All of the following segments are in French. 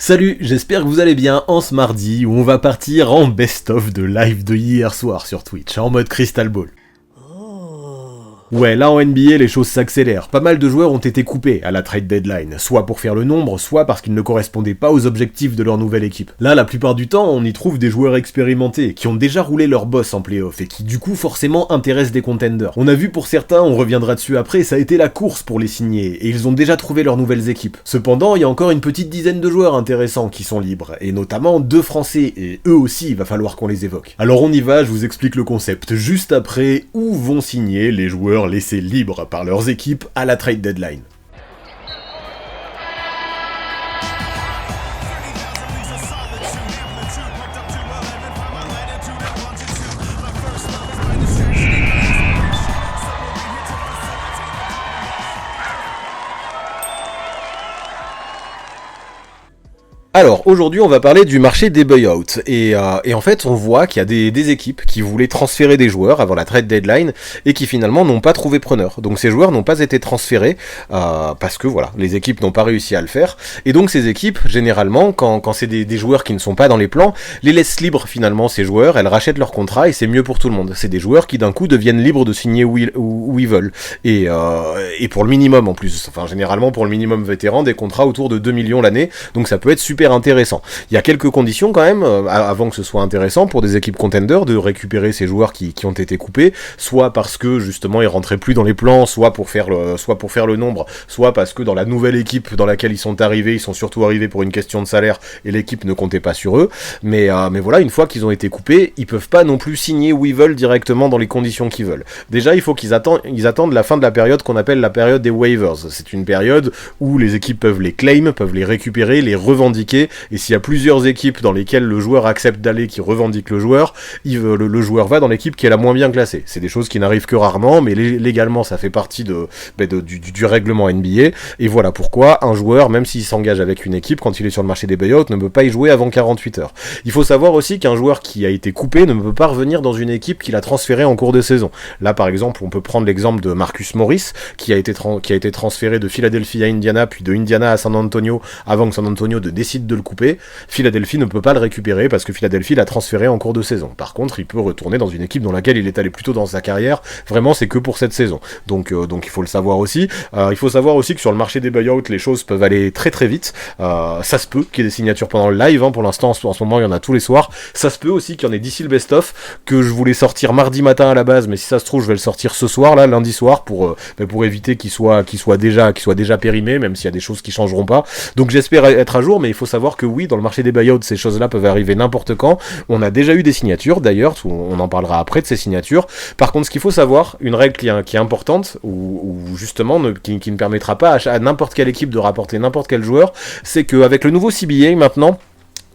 Salut, j'espère que vous allez bien en ce mardi où on va partir en best-of de live de hier soir sur Twitch, en mode Crystal Ball. Ouais, là en NBA, les choses s'accélèrent. Pas mal de joueurs ont été coupés à la trade deadline, soit pour faire le nombre, soit parce qu'ils ne correspondaient pas aux objectifs de leur nouvelle équipe. Là, la plupart du temps, on y trouve des joueurs expérimentés, qui ont déjà roulé leur boss en playoff, et qui du coup forcément intéressent des contenders. On a vu pour certains, on reviendra dessus après, ça a été la course pour les signer, et ils ont déjà trouvé leurs nouvelles équipes. Cependant, il y a encore une petite dizaine de joueurs intéressants qui sont libres, et notamment 2 Français, et eux aussi, il va falloir qu'on les évoque. Alors on y va, je vous explique le concept, juste après où vont signer les joueurs laissés libres par leurs équipes à la trade deadline. Alors, aujourd'hui, on va parler du marché des buyouts, et en fait, on voit qu'il y a des équipes qui voulaient transférer des joueurs avant la trade deadline, et qui finalement n'ont pas trouvé preneur. Donc ces joueurs n'ont pas été transférés, parce que voilà, les équipes n'ont pas réussi à le faire, et donc ces équipes, généralement, quand c'est des joueurs qui ne sont pas dans les plans, les laissent libres finalement, ces joueurs, elles rachètent leur contrat, et c'est mieux pour tout le monde. C'est des joueurs qui d'un coup deviennent libres de signer où ils veulent, et pour le minimum en plus, enfin généralement pour le minimum vétéran, des contrats autour de 2 millions l'année, donc ça peut être super intéressant. Il y a quelques conditions quand même, avant que ce soit intéressant pour des équipes contenders de récupérer ces joueurs qui ont été coupés, soit parce que justement ils rentraient plus dans les plans, soit pour faire le nombre, soit parce que dans la nouvelle équipe dans laquelle ils sont arrivés, ils sont surtout arrivés pour une question de salaire et l'équipe ne comptait pas sur eux, mais voilà, une fois qu'ils ont été coupés, ils peuvent pas non plus signer où ils veulent directement dans les conditions qu'ils veulent. Déjà, il faut qu'ils attendent la fin de la période qu'on appelle la période des waivers. C'est une période où les équipes peuvent les claim, peuvent les récupérer, les revendiquer, et s'il y a plusieurs équipes dans lesquelles le joueur accepte d'aller, qui revendiquent le joueur, le joueur va dans l'équipe qui est la moins bien classée. C'est des choses qui n'arrivent que rarement, mais légalement ça fait partie du règlement NBA, et voilà pourquoi un joueur, même s'il s'engage avec une équipe, quand il est sur le marché des buyouts, ne peut pas y jouer avant 48 heures. Il faut savoir aussi qu'un joueur qui a été coupé ne peut pas revenir dans une équipe qu'il a transférée en cours de saison. Là par exemple, on peut prendre l'exemple de Marcus Morris, qui a été transféré de Philadelphie à Indiana, puis de Indiana à San Antonio, avant que San Antonio décide de le couper. Philadelphie ne peut pas le récupérer parce que Philadelphie l'a transféré en cours de saison. Par contre, il peut retourner dans une équipe dans laquelle il est allé plus tôt dans sa carrière. Vraiment, c'est que pour cette saison. Donc il faut le savoir aussi. Il faut savoir aussi que sur le marché des buyouts, les choses peuvent aller très très vite. Ça se peut qu'il y ait des signatures pendant le live. Pour l'instant, en ce moment, il y en a tous les soirs. Ça se peut aussi qu'il y en ait d'ici le best-of, que je voulais sortir mardi matin à la base, mais si ça se trouve, je vais le sortir ce soir, là, lundi soir, pour éviter qu'il soit déjà périmé, même s'il y a des choses qui changeront pas. Donc j'espère être à jour, mais il faut savoir que oui, dans le marché des buyouts, ces choses-là peuvent arriver n'importe quand. On a déjà eu des signatures, d'ailleurs, on en parlera après de ces signatures. Par contre, ce qu'il faut savoir, une règle qui est importante, ou justement qui ne permettra pas à n'importe quelle équipe de rapporter n'importe quel joueur, c'est qu'avec le nouveau CBA maintenant,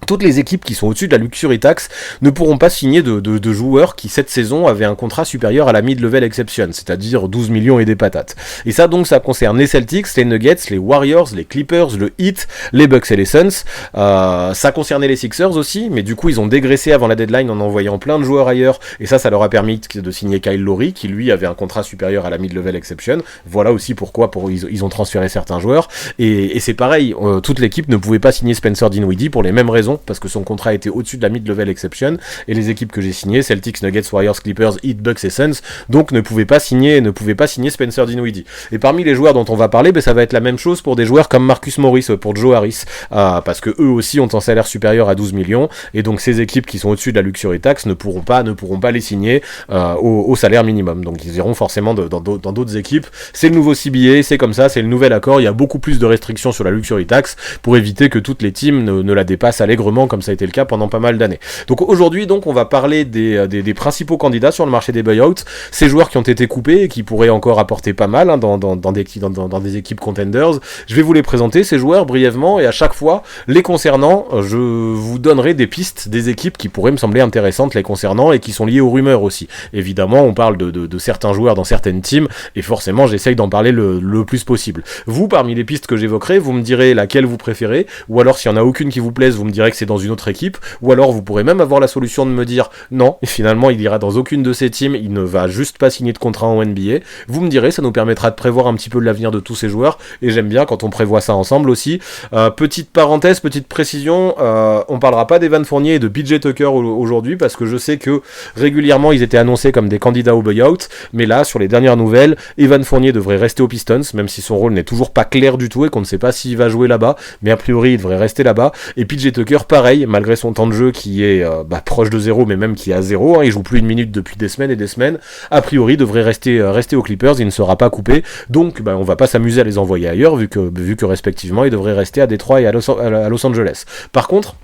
toutes les équipes qui sont au-dessus de la luxury tax ne pourront pas signer de joueurs qui cette saison avaient un contrat supérieur à la mid-level exception, c'est-à-dire 12 millions et des patates. Et ça donc ça concerne les Celtics, les Nuggets, les Warriors, les Clippers, le Heat, les Bucks et les Suns. Ça concernait les Sixers aussi, mais du coup ils ont dégraissé avant la deadline en envoyant plein de joueurs ailleurs, et ça leur a permis de signer Kyle Lowry, qui lui avait un contrat supérieur à la mid-level exception. Voilà aussi pourquoi ils ont transféré certains joueurs, et c'est pareil, toute l'équipe ne pouvait pas signer Spencer Dinwiddie pour les mêmes raisons, parce que son contrat était au-dessus de la mid-level exception, et les équipes que j'ai signées, Celtics, Nuggets, Warriors, Clippers, Heat, Bucks et Suns, donc ne pouvaient pas signer Spencer Dinwiddie. Et parmi les joueurs dont on va parler, ça va être la même chose pour des joueurs comme Marcus Morris, pour Joe Harris, parce que eux aussi ont un salaire supérieur à 12 millions, et donc ces équipes qui sont au-dessus de la luxury tax ne pourront pas les signer au salaire minimum. Donc ils iront forcément dans d'autres équipes. C'est le nouveau CBA, c'est comme ça, c'est le nouvel accord. Il y a beaucoup plus de restrictions sur la luxury tax pour éviter que toutes les teams ne la dépassent allègrement, comme ça a été le cas pendant pas mal d'années. Donc aujourd'hui, on va parler des principaux candidats sur le marché des buyouts, ces joueurs qui ont été coupés et qui pourraient encore apporter pas mal dans des équipes contenders. Je vais vous les présenter, ces joueurs, brièvement, et à chaque fois, les concernant, je vous donnerai des pistes des équipes qui pourraient me sembler intéressantes les concernant et qui sont liées aux rumeurs aussi. Évidemment, on parle de certains joueurs dans certaines teams, et forcément, j'essaye d'en parler le plus possible. Vous, parmi les pistes que j'évoquerai, vous me direz laquelle vous préférez, ou alors s'il n'y en a aucune qui vous plaise, vous me direz dirais que c'est dans une autre équipe, ou alors vous pourrez même avoir la solution de me dire non, finalement il ira dans aucune de ces teams, il ne va juste pas signer de contrat en NBA. Vous me direz, ça nous permettra de prévoir un petit peu l'avenir de tous ces joueurs, et j'aime bien quand on prévoit ça ensemble aussi. Petite parenthèse, petite précision, on parlera pas d'Evan Fournier et de PJ Tucker aujourd'hui, parce que je sais que régulièrement ils étaient annoncés comme des candidats au buyout, mais là sur les dernières nouvelles, Evan Fournier devrait rester aux Pistons, même si son rôle n'est toujours pas clair du tout et qu'on ne sait pas s'il va jouer là-bas, mais a priori il devrait rester là-bas. Et PJ Tucker pareil, malgré son temps de jeu qui est proche de 0, mais même qui est à 0, hein, il joue plus une minute depuis des semaines et des semaines, a priori devrait rester aux Clippers, il ne sera pas coupé, donc on va pas s'amuser à les envoyer ailleurs, vu que respectivement ils devraient rester à Détroit et à Los Angeles. Par contre,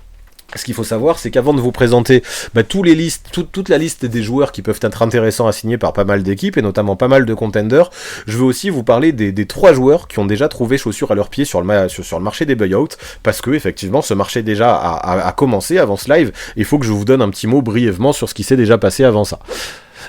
ce qu'il faut savoir, c'est qu'avant de vous présenter toute la liste des joueurs qui peuvent être intéressants à signer par pas mal d'équipes, et notamment pas mal de contenders, je veux aussi vous parler des 3 joueurs qui ont déjà trouvé chaussures à leurs pieds sur le marché des buyouts, parce que effectivement ce marché déjà a commencé avant ce live, et il faut que je vous donne un petit mot brièvement sur ce qui s'est déjà passé avant ça.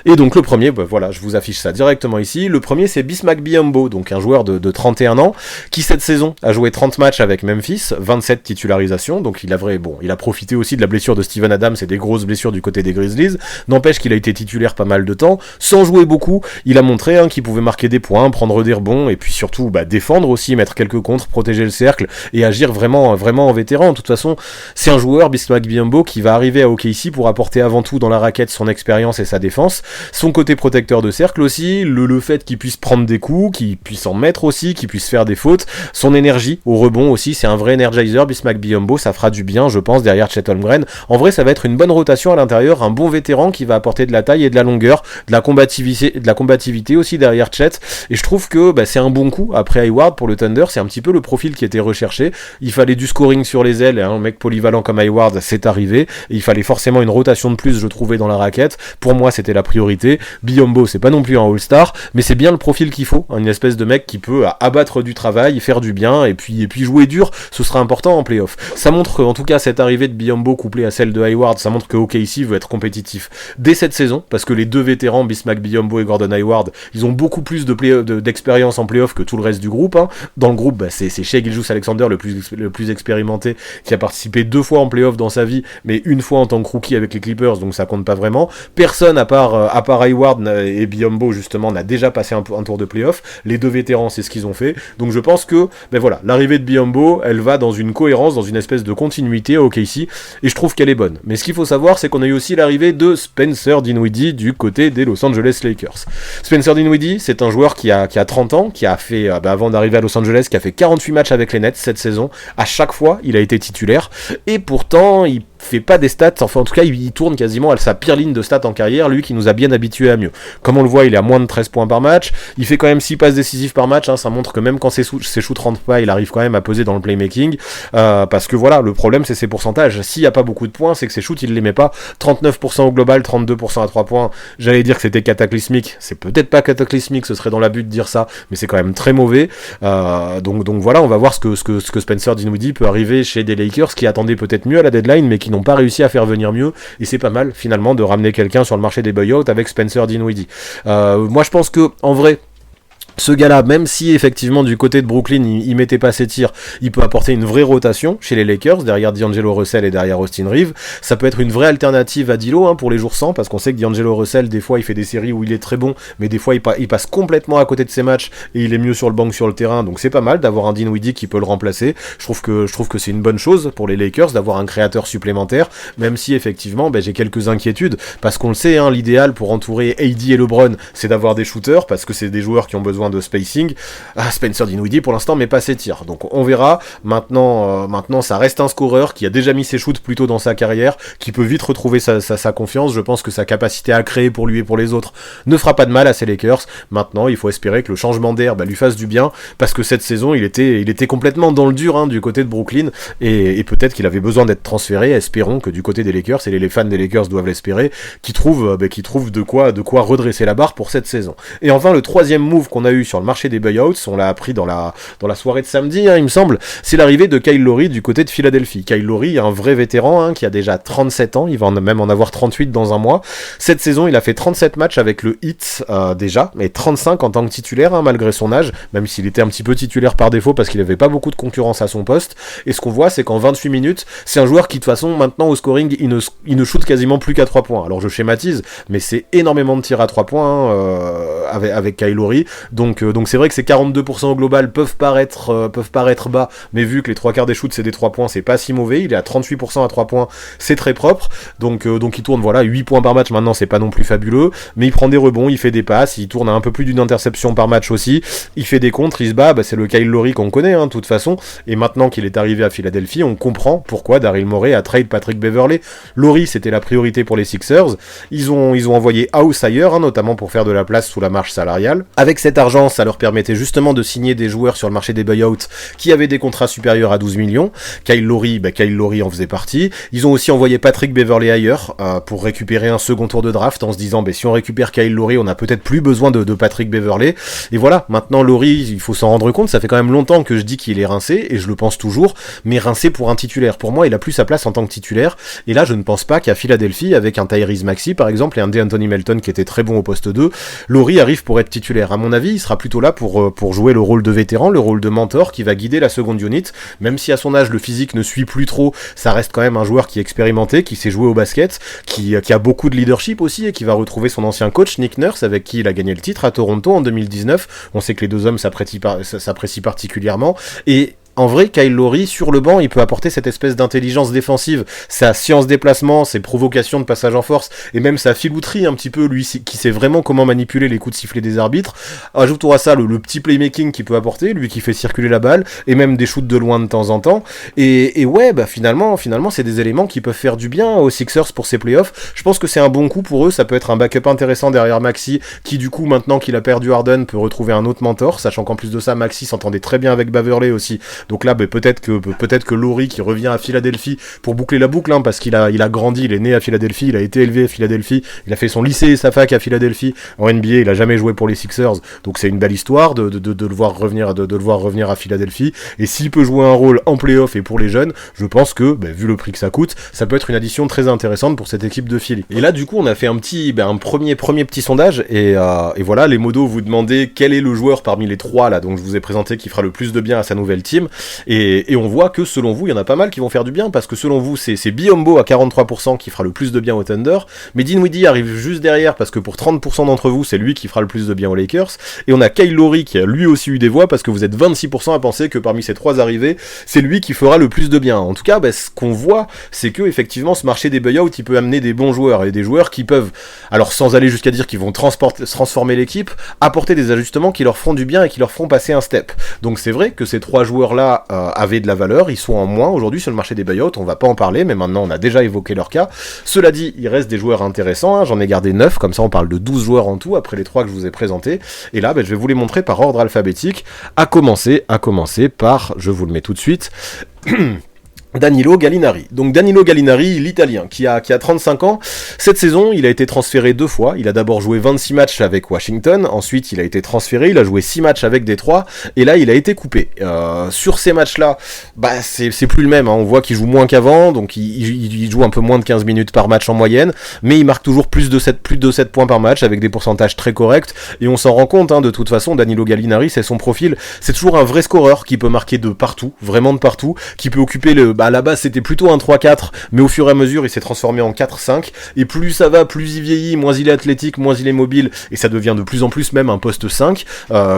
Et donc le premier, voilà, je vous affiche ça directement ici. Le premier, c'est Bismack Biyombo, donc un joueur de 31 ans, qui cette saison a joué 30 matchs avec Memphis, 27 titularisations, donc il a profité aussi de la blessure de Steven Adams et des grosses blessures du côté des Grizzlies. N'empêche qu'il a été titulaire pas mal de temps, sans jouer beaucoup. Il a montré qu'il pouvait marquer des points, prendre des rebonds, et puis surtout défendre aussi, mettre quelques contres, protéger le cercle, et agir vraiment en vétéran. De toute façon, c'est un joueur, Bismack Biyombo, qui va arriver à OKC pour apporter avant tout dans la raquette son expérience et sa défense, son côté protecteur de cercle aussi, le fait qu'il puisse prendre des coups, qu'il puisse en mettre aussi, qu'il puisse faire des fautes, son énergie au rebond aussi, c'est un vrai energizer, Bismack Biyombo, ça fera du bien je pense derrière Chet Holmgren. En vrai ça va être une bonne rotation à l'intérieur, un bon vétéran qui va apporter de la taille et de la longueur, de la combativité aussi derrière Chet, et je trouve que c'est un bon coup après Hayward pour le Thunder, c'est un petit peu le profil qui était recherché, il fallait du scoring sur les ailes, un mec polyvalent comme Hayward c'est arrivé, et il fallait forcément une rotation de plus je trouvais dans la raquette, pour moi c'était la priorité. Biyombo c'est pas non plus un all-star, mais c'est bien le profil qu'il faut, une espèce de mec qui peut abattre du travail, faire du bien, et puis jouer dur, ce sera important en playoff. Ça montre qu'en tout cas cette arrivée de Biyombo couplée à celle de Hayward, ça montre que OKC veut être compétitif dès cette saison, parce que les deux vétérans, Bismack Biyombo et Gordon Hayward, ils ont beaucoup plus d'expérience en playoff que tout le reste du groupe. Dans le groupe, c'est Shai Gilgeous-Alexander le plus expérimenté, qui a participé 2 fois en playoff dans sa vie, mais une fois en tant que rookie avec les Clippers, donc ça compte pas vraiment. Personne à part Hayward et Biyombo justement n'a déjà passé un tour de playoff. Les deux vétérans c'est ce qu'ils ont fait, donc je pense que l'arrivée de Biyombo elle va dans une cohérence, dans une espèce de continuité à OKC, et je trouve qu'elle est bonne. Mais ce qu'il faut savoir c'est qu'on a eu aussi l'arrivée de Spencer Dinwiddie du côté des Los Angeles Lakers. Spencer Dinwiddie c'est un joueur qui a 30 ans, qui a fait avant d'arriver à Los Angeles, qui a fait 48 matchs avec les Nets cette saison, à chaque fois il a été titulaire, et pourtant il fait pas des stats, enfin en tout cas il tourne quasiment à sa pire ligne de stats en carrière, lui qui nous a bien habitués à mieux. Comme on le voit, il est à moins de 13 points par match, il fait quand même 6 passes décisives par match, ça montre que même quand ses shoots rentrent pas, il arrive quand même à peser dans le playmaking, parce que voilà, le problème c'est ses pourcentages, s'il y a pas beaucoup de points, c'est que ses shoots il les met pas, 39% au global, 32% à 3 points, j'allais dire que c'était cataclysmique, c'est peut-être pas cataclysmique, ce serait dans l'abus de dire ça, mais c'est quand même très mauvais, donc voilà, on va voir ce que Spencer Dinwiddie peut arriver chez des Lakers qui attendaient peut-être mieux à la deadline, mais qui n'ont pas réussi à faire venir mieux, et c'est pas mal finalement de ramener quelqu'un sur le marché des buyouts avec Spencer Dinwiddie. Moi je pense que en vrai ce gars-là, même si effectivement du côté de Brooklyn il mettait pas ses tirs, il peut apporter une vraie rotation chez les Lakers, derrière D'Angelo Russell et derrière Austin Reeves. Ça peut être une vraie alternative à D'Lo pour les jours sans, parce qu'on sait que D'Angelo Russell des fois il fait des séries où il est très bon, mais des fois il passe complètement à côté de ses matchs et il est mieux sur le banc que sur le terrain, donc c'est pas mal d'avoir un Dinwiddie qui peut le remplacer. Je trouve que c'est une bonne chose pour les Lakers d'avoir un créateur supplémentaire, même si effectivement j'ai quelques inquiétudes, parce qu'on le sait, l'idéal pour entourer AD et LeBron c'est d'avoir des shooters, parce que c'est des joueurs qui ont besoin de spacing. Spencer Dinwiddie pour l'instant met pas ses tirs, donc on verra. Maintenant ça reste un scoreur qui a déjà mis ses shoots plus tôt dans sa carrière, qui peut vite retrouver sa confiance. Je pense que sa capacité à créer pour lui et pour les autres ne fera pas de mal à ses Lakers. Maintenant il faut espérer que le changement d'air lui fasse du bien, parce que cette saison il était complètement dans le dur du côté de Brooklyn, et peut-être qu'il avait besoin d'être transféré. Espérons que du côté des Lakers, et les fans des Lakers doivent l'espérer, qu'ils trouvent de quoi redresser la barre pour cette saison. Et enfin le troisième move qu'on a a eu sur le marché des buyouts, on l'a appris dans la soirée de samedi, il me semble, c'est l'arrivée de Kyle Lowry du côté de Philadelphie. Kyle Lowry, un vrai vétéran, qui a déjà 37 ans, il va même en avoir 38 dans un mois. Cette saison, il a fait 37 matchs avec le Heat déjà, mais 35 en tant que titulaire, malgré son âge, même s'il était un petit peu titulaire par défaut parce qu'il n'avait pas beaucoup de concurrence à son poste. Et ce qu'on voit, c'est qu'en 28 minutes, c'est un joueur qui, de toute façon, maintenant au scoring, il ne shoot quasiment plus qu'à 3 points. Alors je schématise, mais c'est énormément de tirs à 3 points avec Kyle Lowry. Donc c'est vrai que ces 42% au global peuvent paraître bas, mais vu que les 3 quarts des shoots c'est des 3 points, c'est pas si mauvais. Il est à 38% à 3 points, c'est très propre. Donc il tourne 8 points par match maintenant, c'est pas non plus fabuleux, mais il prend des rebonds, il fait des passes, il tourne à un peu plus d'une interception par match aussi, il fait des contres, il se bat, c'est le Kyle Lowry qu'on connaît de toute façon, et maintenant qu'il est arrivé à Philadelphie, on comprend pourquoi Daryl Morey a trade Patrick Beverley. Lowry c'était la priorité pour les Sixers, ils ont envoyé House ailleurs, notamment pour faire de la place sous la marge salariale. Avec cet argent, ça leur permettait justement de signer des joueurs sur le marché des buyouts qui avaient des contrats supérieurs à 12 millions. Kyle Lowry en faisait partie. Ils ont aussi envoyé Patrick Beverley ailleurs pour récupérer un second tour de draft en se disant si on récupère Kyle Lowry, on a peut-être plus besoin de Patrick Beverley. Et voilà, maintenant Lowry, il faut s'en rendre compte, ça fait quand même longtemps que je dis qu'il est rincé, et je le pense toujours, mais rincé pour un titulaire. Pour moi, il a plus sa place en tant que titulaire, et là je ne pense pas qu'à Philadelphie, avec un Tyrese Maxey par exemple, et un DeAnthony Melton qui était très bon au poste 2, Lowry arrive pour être titulaire. À mon avis, il sera plutôt là pour jouer le rôle de vétéran, le rôle de mentor qui va guider la seconde unit, même si à son âge le physique ne suit plus trop, ça reste quand même un joueur qui est expérimenté, qui sait jouer au basket, qui a beaucoup de leadership aussi, et qui va retrouver son ancien coach Nick Nurse, avec qui il a gagné le titre à Toronto en 2019. On sait que les deux hommes s'apprécient particulièrement, et en vrai, Kyle Lowry, sur le banc, il peut apporter cette espèce d'intelligence défensive, sa science déplacement, ses provocations de passage en force, et même sa filouterie un petit peu, lui, qui sait vraiment comment manipuler les coups de sifflet des arbitres. Ajoute-toi à ça le petit playmaking qu'il peut apporter, lui qui fait circuler la balle, et même des shoots de loin de temps en temps. Et ouais, finalement, c'est des éléments qui peuvent faire du bien aux Sixers pour ces playoffs. Je pense que c'est un bon coup pour eux, ça peut être un backup intéressant derrière Maxey, qui du coup, maintenant qu'il a perdu Harden, peut retrouver un autre mentor, sachant qu'en plus de ça, Maxey s'entendait très bien avec Beverley aussi. Donc là, peut-être que Lowry qui revient à Philadelphie pour boucler la boucle, parce qu'il a grandi, il est né à Philadelphie, il a été élevé à Philadelphie, il a fait son lycée et sa fac à Philadelphie. En NBA, il a jamais joué pour les Sixers, donc c'est une belle histoire de le voir revenir à Philadelphie. Et s'il peut jouer un rôle en playoff et pour les jeunes, je pense que, vu le prix que ça coûte, ça peut être une addition très intéressante pour cette équipe de Philly. Et là, du coup, on a fait un premier petit sondage, et voilà, les modos vous demandaient quel est le joueur parmi les trois là, donc je vous ai présenté qui fera le plus de bien à sa nouvelle team. Et on voit que selon vous, il y en a pas mal qui vont faire du bien, parce que selon vous, c'est Biyombo à 43% qui fera le plus de bien au Thunder, mais Dinwiddie arrive juste derrière, parce que pour 30% d'entre vous, c'est lui qui fera le plus de bien aux Lakers, et on a Kyle Lowry qui a lui aussi eu des voix, parce que vous êtes 26% à penser que parmi ces trois arrivées, c'est lui qui fera le plus de bien. En tout cas, ce qu'on voit, c'est que effectivement, ce marché des buyouts, il peut amener des bons joueurs, et des joueurs qui peuvent, alors sans aller jusqu'à dire qu'ils vont transformer l'équipe, apporter des ajustements qui leur feront du bien et qui leur feront passer un step. Donc c'est vrai que ces trois joueurs-là avaient de la valeur, ils sont en moins aujourd'hui sur le marché des buyouts, on va pas en parler, mais maintenant on a déjà évoqué leur cas. Cela dit, il reste des joueurs intéressants, j'en ai gardé 9, comme ça on parle de 12 joueurs en tout, après les 3 que je vous ai présentés, et là je vais vous les montrer par ordre alphabétique, à commencer par, je vous le mets tout de suite, Danilo Gallinari. Donc Danilo Gallinari, l'italien, qui a 35 ans. Cette saison, il a été transféré 2 fois. Il a d'abord joué 26 matchs avec Washington. Ensuite, il a été transféré. Il a joué 6 matchs avec Détroit. Et là, il a été coupé. Sur ces matchs-là, c'est plus le même. On voit qu'il joue moins qu'avant. Donc il joue un peu moins de 15 minutes par match en moyenne. Mais il marque toujours plus de 7 points par match avec des pourcentages très corrects. Et on s'en rend compte, de toute façon, Danilo Gallinari, c'est son profil. C'est toujours un vrai scoreur qui peut marquer de partout, vraiment de partout, qui peut occuper à la base c'était plutôt un 3-4, mais au fur et à mesure il s'est transformé en 4-5, et plus ça va, plus il vieillit, moins il est athlétique, moins il est mobile, et ça devient de plus en plus même un poste 5,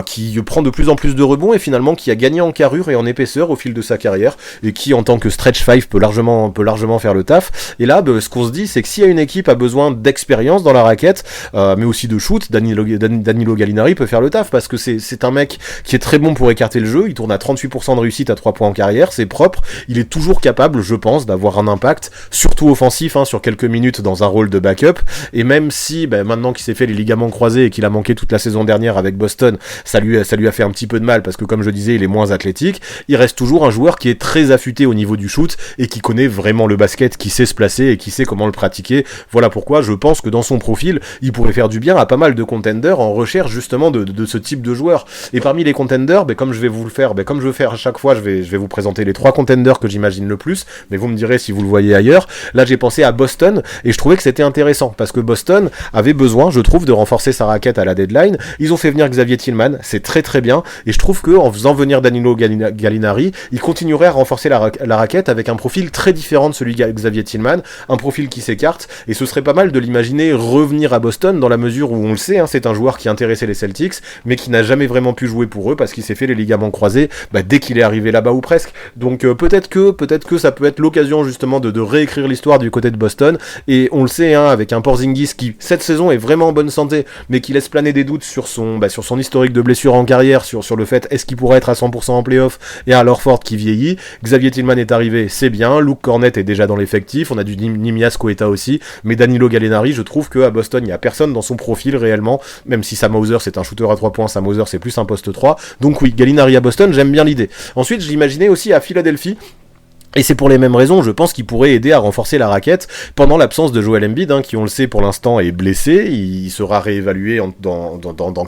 qui prend de plus en plus de rebonds, et finalement qui a gagné en carrure et en épaisseur au fil de sa carrière, et qui en tant que stretch 5 peut largement faire le taf. Et là, ce qu'on se dit, c'est que si une équipe a besoin d'expérience dans la raquette, mais aussi de shoot, Danilo Gallinari peut faire le taf, parce que c'est un mec qui est très bon pour écarter le jeu, il tourne à 38% de réussite à 3 points en carrière, c'est propre, il est toujours toujours capable, je pense, d'avoir un impact, surtout offensif, sur quelques minutes dans un rôle de backup, et même si, maintenant qu'il s'est fait les ligaments croisés et qu'il a manqué toute la saison dernière avec Boston, ça lui a fait un petit peu de mal, parce que comme je disais, il est moins athlétique, il reste toujours un joueur qui est très affûté au niveau du shoot, et qui connaît vraiment le basket, qui sait se placer, et qui sait comment le pratiquer. Voilà pourquoi je pense que dans son profil, il pourrait faire du bien à pas mal de contenders en recherche justement de ce type de joueur. Et parmi les contenders, comme je vais vous le faire, comme je veux faire à chaque fois, je vais vous présenter les 3 contenders que j'imagine le plus, mais vous me direz si vous le voyez ailleurs. Là, j'ai pensé à Boston, et je trouvais que c'était intéressant, parce que Boston avait besoin, je trouve, de renforcer sa raquette à la deadline. Ils ont fait venir Xavier Tillman, c'est très très bien, et je trouve qu'en faisant venir Danilo Gallinari, il continuerait à renforcer la raquette avec un profil très différent de celui de Xavier Tillman, un profil qui s'écarte, et ce serait pas mal de l'imaginer revenir à Boston, dans la mesure où on le sait, c'est un joueur qui intéressait les Celtics, mais qui n'a jamais vraiment pu jouer pour eux, parce qu'il s'est fait les ligaments croisés dès qu'il est arrivé là-bas, ou presque. Donc peut-être que ça peut être l'occasion justement de réécrire l'histoire du côté de Boston, et on le sait, avec un Porzingis qui cette saison est vraiment en bonne santé, mais qui laisse planer des doutes sur son historique de blessures en carrière, sur le fait est-ce qu'il pourrait être à 100% en playoff, et un Horford qui vieillit. Xavier Tillman est arrivé, c'est bien, Luke Cornett est déjà dans l'effectif, on a du Nimias Queta aussi, mais Danilo Gallinari, je trouve qu'à Boston il n'y a personne dans son profil réellement, même si Sam Hauser c'est un shooter à 3 points, Sam Hauser c'est plus un poste 3, donc oui, Gallinari à Boston, j'aime bien l'idée. Ensuite, je l'imaginais aussi à Philadelphie, et c'est pour les mêmes raisons, je pense qu'il pourrait aider à renforcer la raquette pendant l'absence de Joel Embiid, qui on le sait pour l'instant est blessé, il sera réévalué dans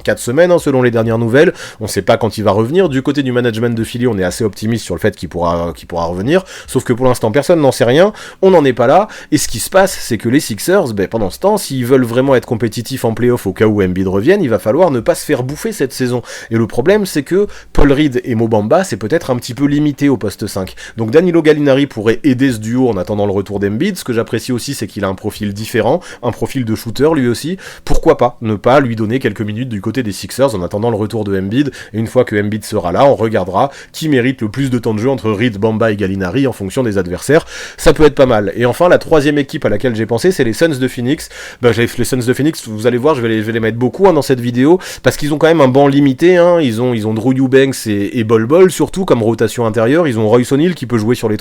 4 semaines, selon les dernières nouvelles, on sait pas quand il va revenir. Du côté du management de Philly, on est assez optimiste sur le fait qu'il pourra revenir, sauf que pour l'instant personne n'en sait rien, on n'en est pas là, et ce qui se passe, c'est que les Sixers, pendant ce temps, s'ils veulent vraiment être compétitifs en playoff au cas où Embiid revienne, il va falloir ne pas se faire bouffer cette saison, et le problème c'est que Paul Reed et Mo Bamba, c'est peut-être un petit peu limité au poste 5, donc Danilo Gallinari pourrait aider ce duo en attendant le retour d'Embiid. Ce que j'apprécie aussi, c'est qu'il a un profil différent, un profil de shooter lui aussi. Pourquoi pas ne pas lui donner quelques minutes du côté des Sixers en attendant le retour de Embiid, et une fois que Embiid sera là, on regardera qui mérite le plus de temps de jeu entre Reed, Bamba et Gallinari en fonction des adversaires. Ça peut être pas mal. Et enfin, la troisième équipe à laquelle j'ai pensé, c'est les Suns de Phoenix. Les Suns de Phoenix, vous allez voir, je vais les mettre beaucoup dans cette vidéo, parce qu'ils ont quand même un banc limité. Ils ont Drew Eubanks et Bol Bol, surtout comme rotation intérieure. Ils ont Royce O'Neal qui peut jouer sur les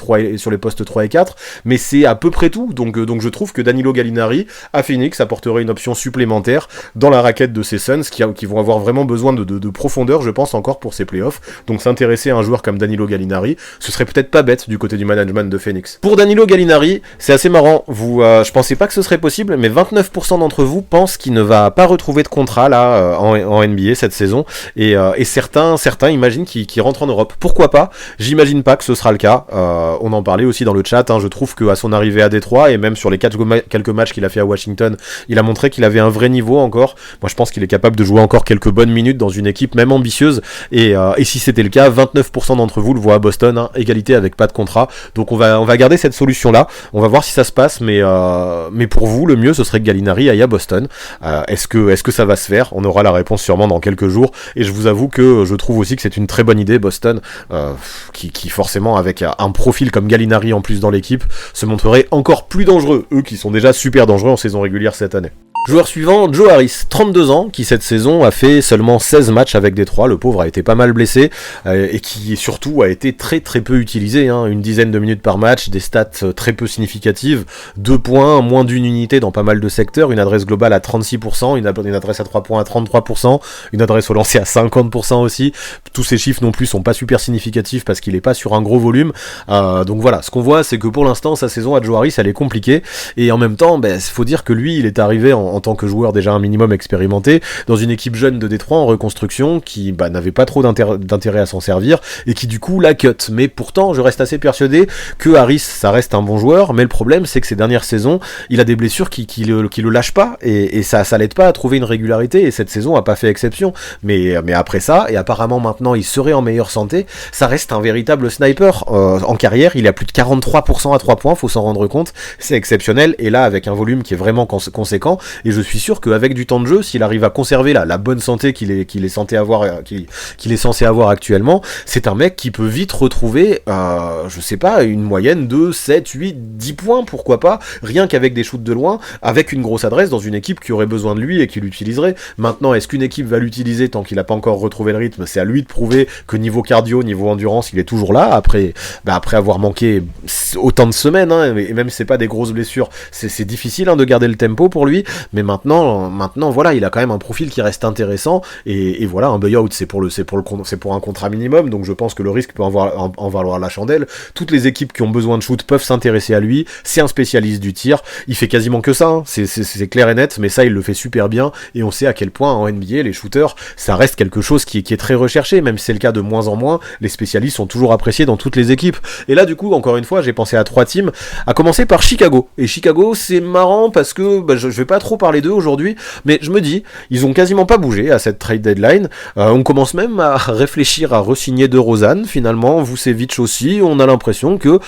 postes 3 et 4, mais c'est à peu près tout, donc je trouve que Danilo Gallinari à Phoenix apporterait une option supplémentaire dans la raquette de ces Suns qui vont avoir vraiment besoin de profondeur, je pense, encore pour ces playoffs. Donc s'intéresser à un joueur comme Danilo Gallinari, ce serait peut-être pas bête du côté du management de Phoenix. Pour Danilo Gallinari, c'est assez marrant, je pensais pas que ce serait possible, mais 29% d'entre vous pensent qu'il ne va pas retrouver de contrat là en NBA cette saison, et certains imaginent qu'il rentre en Europe. Pourquoi pas? J'imagine pas que ce sera le cas. On en parlait aussi dans le chat, je trouve qu'à son arrivée à Détroit, et même sur les quelques matchs qu'il a fait à Washington, il a montré qu'il avait un vrai niveau encore. Moi je pense qu'il est capable de jouer encore quelques bonnes minutes dans une équipe même ambitieuse, et si c'était le cas, 29% d'entre vous le voient à Boston, égalité avec pas de contrat, donc on va garder cette solution là, on va voir si ça se passe, mais pour vous le mieux ce serait que Gallinari aille à Boston. Est-ce que ça va se faire? On aura la réponse sûrement dans quelques jours, et je vous avoue que je trouve aussi que c'est une très bonne idée Boston, qui forcément avec un profil comme Gallinari en plus dans l'équipe, se montrerait encore plus dangereux, eux qui sont déjà super dangereux en saison régulière cette année. Joueur suivant, Joe Harris, 32 ans, qui cette saison a fait seulement 16 matchs avec Détroit, le pauvre a été pas mal blessé, et qui surtout a été très très peu utilisé, une dizaine de minutes par match, des stats très peu significatives, 2 points, moins d'une unité dans pas mal de secteurs, une adresse globale à 36%, une adresse à 3 points à 33%, une adresse au lancer à 50% aussi. Tous ces chiffres non plus sont pas super significatifs parce qu'il est pas sur un gros volume, donc voilà, ce qu'on voit c'est que pour l'instant sa saison à Joe Harris elle est compliquée, et en même temps faut dire que lui il est arrivé en tant que joueur déjà un minimum expérimenté dans une équipe jeune de Détroit en reconstruction qui n'avait pas trop d'intérêt à s'en servir, et qui du coup la cut. Mais pourtant je reste assez persuadé que Harris ça reste un bon joueur, mais le problème c'est que ces dernières saisons il a des blessures qui le lâchent pas, et ça l'aide pas à trouver une régularité, et cette saison a pas fait exception, mais après ça, et apparemment maintenant il serait en meilleure santé, ça reste un véritable sniper. En carrière il a plus de 43% à 3 points, faut s'en rendre compte, c'est exceptionnel, et là avec un volume qui est vraiment conséquent, et je suis sûr qu'avec du temps de jeu, s'il arrive à conserver la bonne santé qu'il est censé avoir actuellement, c'est un mec qui peut vite retrouver, je sais pas, une moyenne de 7, 8, 10 points, pourquoi pas, rien qu'avec des shoots de loin, avec une grosse adresse dans une équipe qui aurait besoin de lui et qui l'utiliserait. Maintenant, est-ce qu'une équipe va l'utiliser tant qu'il n'a pas encore retrouvé le rythme? C'est à lui de prouver que niveau cardio, niveau endurance, il est toujours là, après avoir manqué autant de semaines, hein, et même si c'est pas des grosses blessures, c'est difficile de garder le tempo pour lui, mais maintenant, voilà, il a quand même un profil qui reste intéressant, et voilà, un buyout, c'est pour un contrat minimum, donc je pense que le risque peut en valoir la chandelle. Toutes les équipes qui ont besoin de shoot peuvent s'intéresser à lui, c'est un spécialiste du tir, il fait quasiment que ça, c'est clair et net, mais ça il le fait super bien, et on sait à quel point en NBA, les shooters, ça reste quelque chose qui est très recherché, même si c'est le cas de moins en moins, les spécialistes sont toujours appréciés dans toutes les équipes. Et là du coup, encore une fois, j'ai pensé à 3 teams, à commencer par Chicago. Et Chicago, c'est marrant parce que je vais pas trop parler d'eux aujourd'hui, mais je me dis, ils ont quasiment pas bougé à cette trade deadline. On commence même à réfléchir à re-signer DeRozan, finalement, Vucevic aussi. On a l'impression que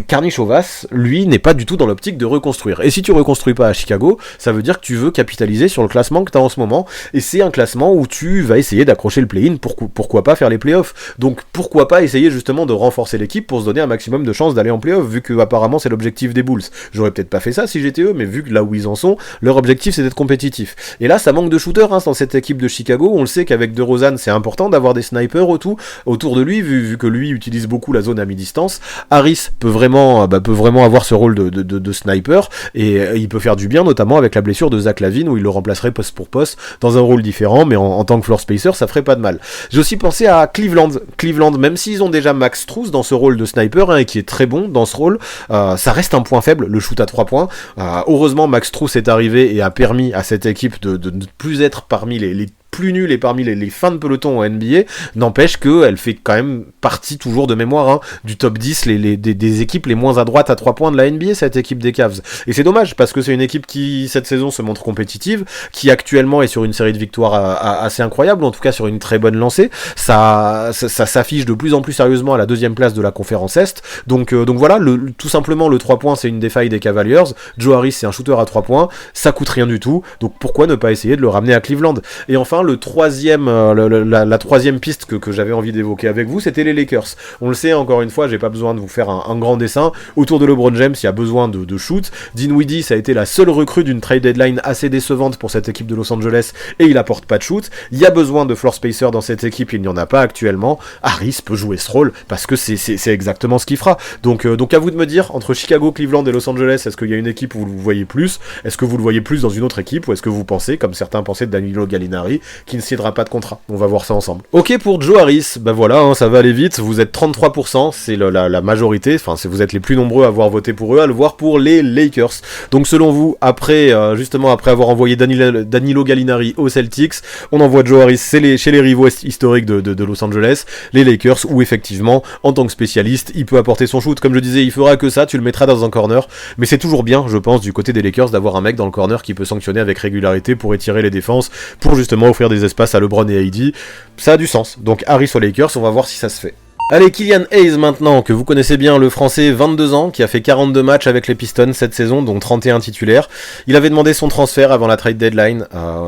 Karnišovas, lui, n'est pas du tout dans l'optique de reconstruire. Et si tu reconstruis pas à Chicago, ça veut dire que tu veux capitaliser sur le classement que tu as en ce moment, et c'est un classement où tu vas essayer d'accrocher le play-in, pourquoi pas faire les playoffs. Donc pourquoi pas essayer justement de renforcer l'équipe pour se donner un maximum de chances d'aller en playoff, vu que apparemment c'est l'objectif des Bulls. J'aurais peut-être pas fait ça si j'étais eux, mais vu que là où ils en sont, leur objectif c'est d'être compétitif. Et là ça manque de shooters dans cette équipe de Chicago. On le sait qu'avec DeRozan c'est important d'avoir des snipers autour de lui, vu que lui utilise beaucoup la zone à mi-distance. Harris peut vraiment avoir ce rôle de sniper, et il peut faire du bien, notamment avec la blessure de Zach LaVine, où il le remplacerait poste pour poste dans un rôle différent, mais en tant que floor spacer ça ferait pas de mal. J'ai aussi pensé à Cleveland, même s'ils ont déjà Max Strus dans ce rôle de sniper, et qui est très bon dans ce rôle, ça reste un point faible, le shoot à 3 points. Heureusement Max Strus est arrivé et a permis à cette équipe de ne plus être parmi les plus nuls et parmi les fins de peloton en NBA, n'empêche qu'elle fait quand même partie toujours de mémoire du top 10 des équipes les moins à droite à 3 points de la NBA, cette équipe des Cavs. Et c'est dommage, parce que c'est une équipe qui, cette saison, se montre compétitive, qui actuellement est sur une série de victoires assez incroyable, en tout cas sur une très bonne lancée. Ça s'affiche de plus en plus sérieusement à la 2e place de la conférence Est. Donc voilà, tout simplement le 3 points, c'est une des failles des Cavaliers. Joe Harris, c'est un shooter à 3 points, ça coûte rien du tout, donc pourquoi ne pas essayer de le ramener à Cleveland? Et enfin, la troisième piste que j'avais envie d'évoquer avec vous, c'était les Lakers. On le sait, encore une fois, j'ai pas besoin de vous faire un grand dessin. Autour de LeBron James, il y a besoin de shoot. Dinwiddie, ça a été la seule recrue d'une trade deadline assez décevante pour cette équipe de Los Angeles, et il apporte pas de shoot. Il y a besoin de floor spacer dans cette équipe, il n'y en a pas actuellement. Harris peut jouer ce rôle, parce que c'est exactement ce qu'il fera. Donc à vous de me dire, entre Chicago, Cleveland et Los Angeles, est-ce qu'il y a une équipe où vous le voyez plus? Est-ce que vous le voyez plus dans une autre équipe? Ou est-ce que vous pensez, comme certains pensaient de Danilo Gallinari, qui ne signera pas de contrat? On va voir ça ensemble. Ok, pour Joe Harris, voilà, ça va aller vite, vous êtes 33%, c'est la majorité, enfin vous êtes les plus nombreux à avoir voté pour eux, à le voir pour les Lakers. Donc selon vous, après avoir envoyé Danilo Gallinari aux Celtics, on envoie Joe Harris chez les rivaux historiques de Los Angeles, les Lakers, où effectivement, en tant que spécialiste, il peut apporter son shoot. Comme je disais, il fera que ça, tu le mettras dans un corner, mais c'est toujours bien, je pense, du côté des Lakers, d'avoir un mec dans le corner qui peut sanctionner avec régularité pour étirer les défenses, pour justement offrir des espaces à LeBron et AD. Ça a du sens. Donc Harris aux Lakers, on va voir si ça se fait. Allez, Killian Hayes maintenant, que vous connaissez bien, le français, 22 ans, qui a fait 42 matchs avec les Pistons cette saison, dont 31 titulaires. Il avait demandé son transfert avant la trade deadline.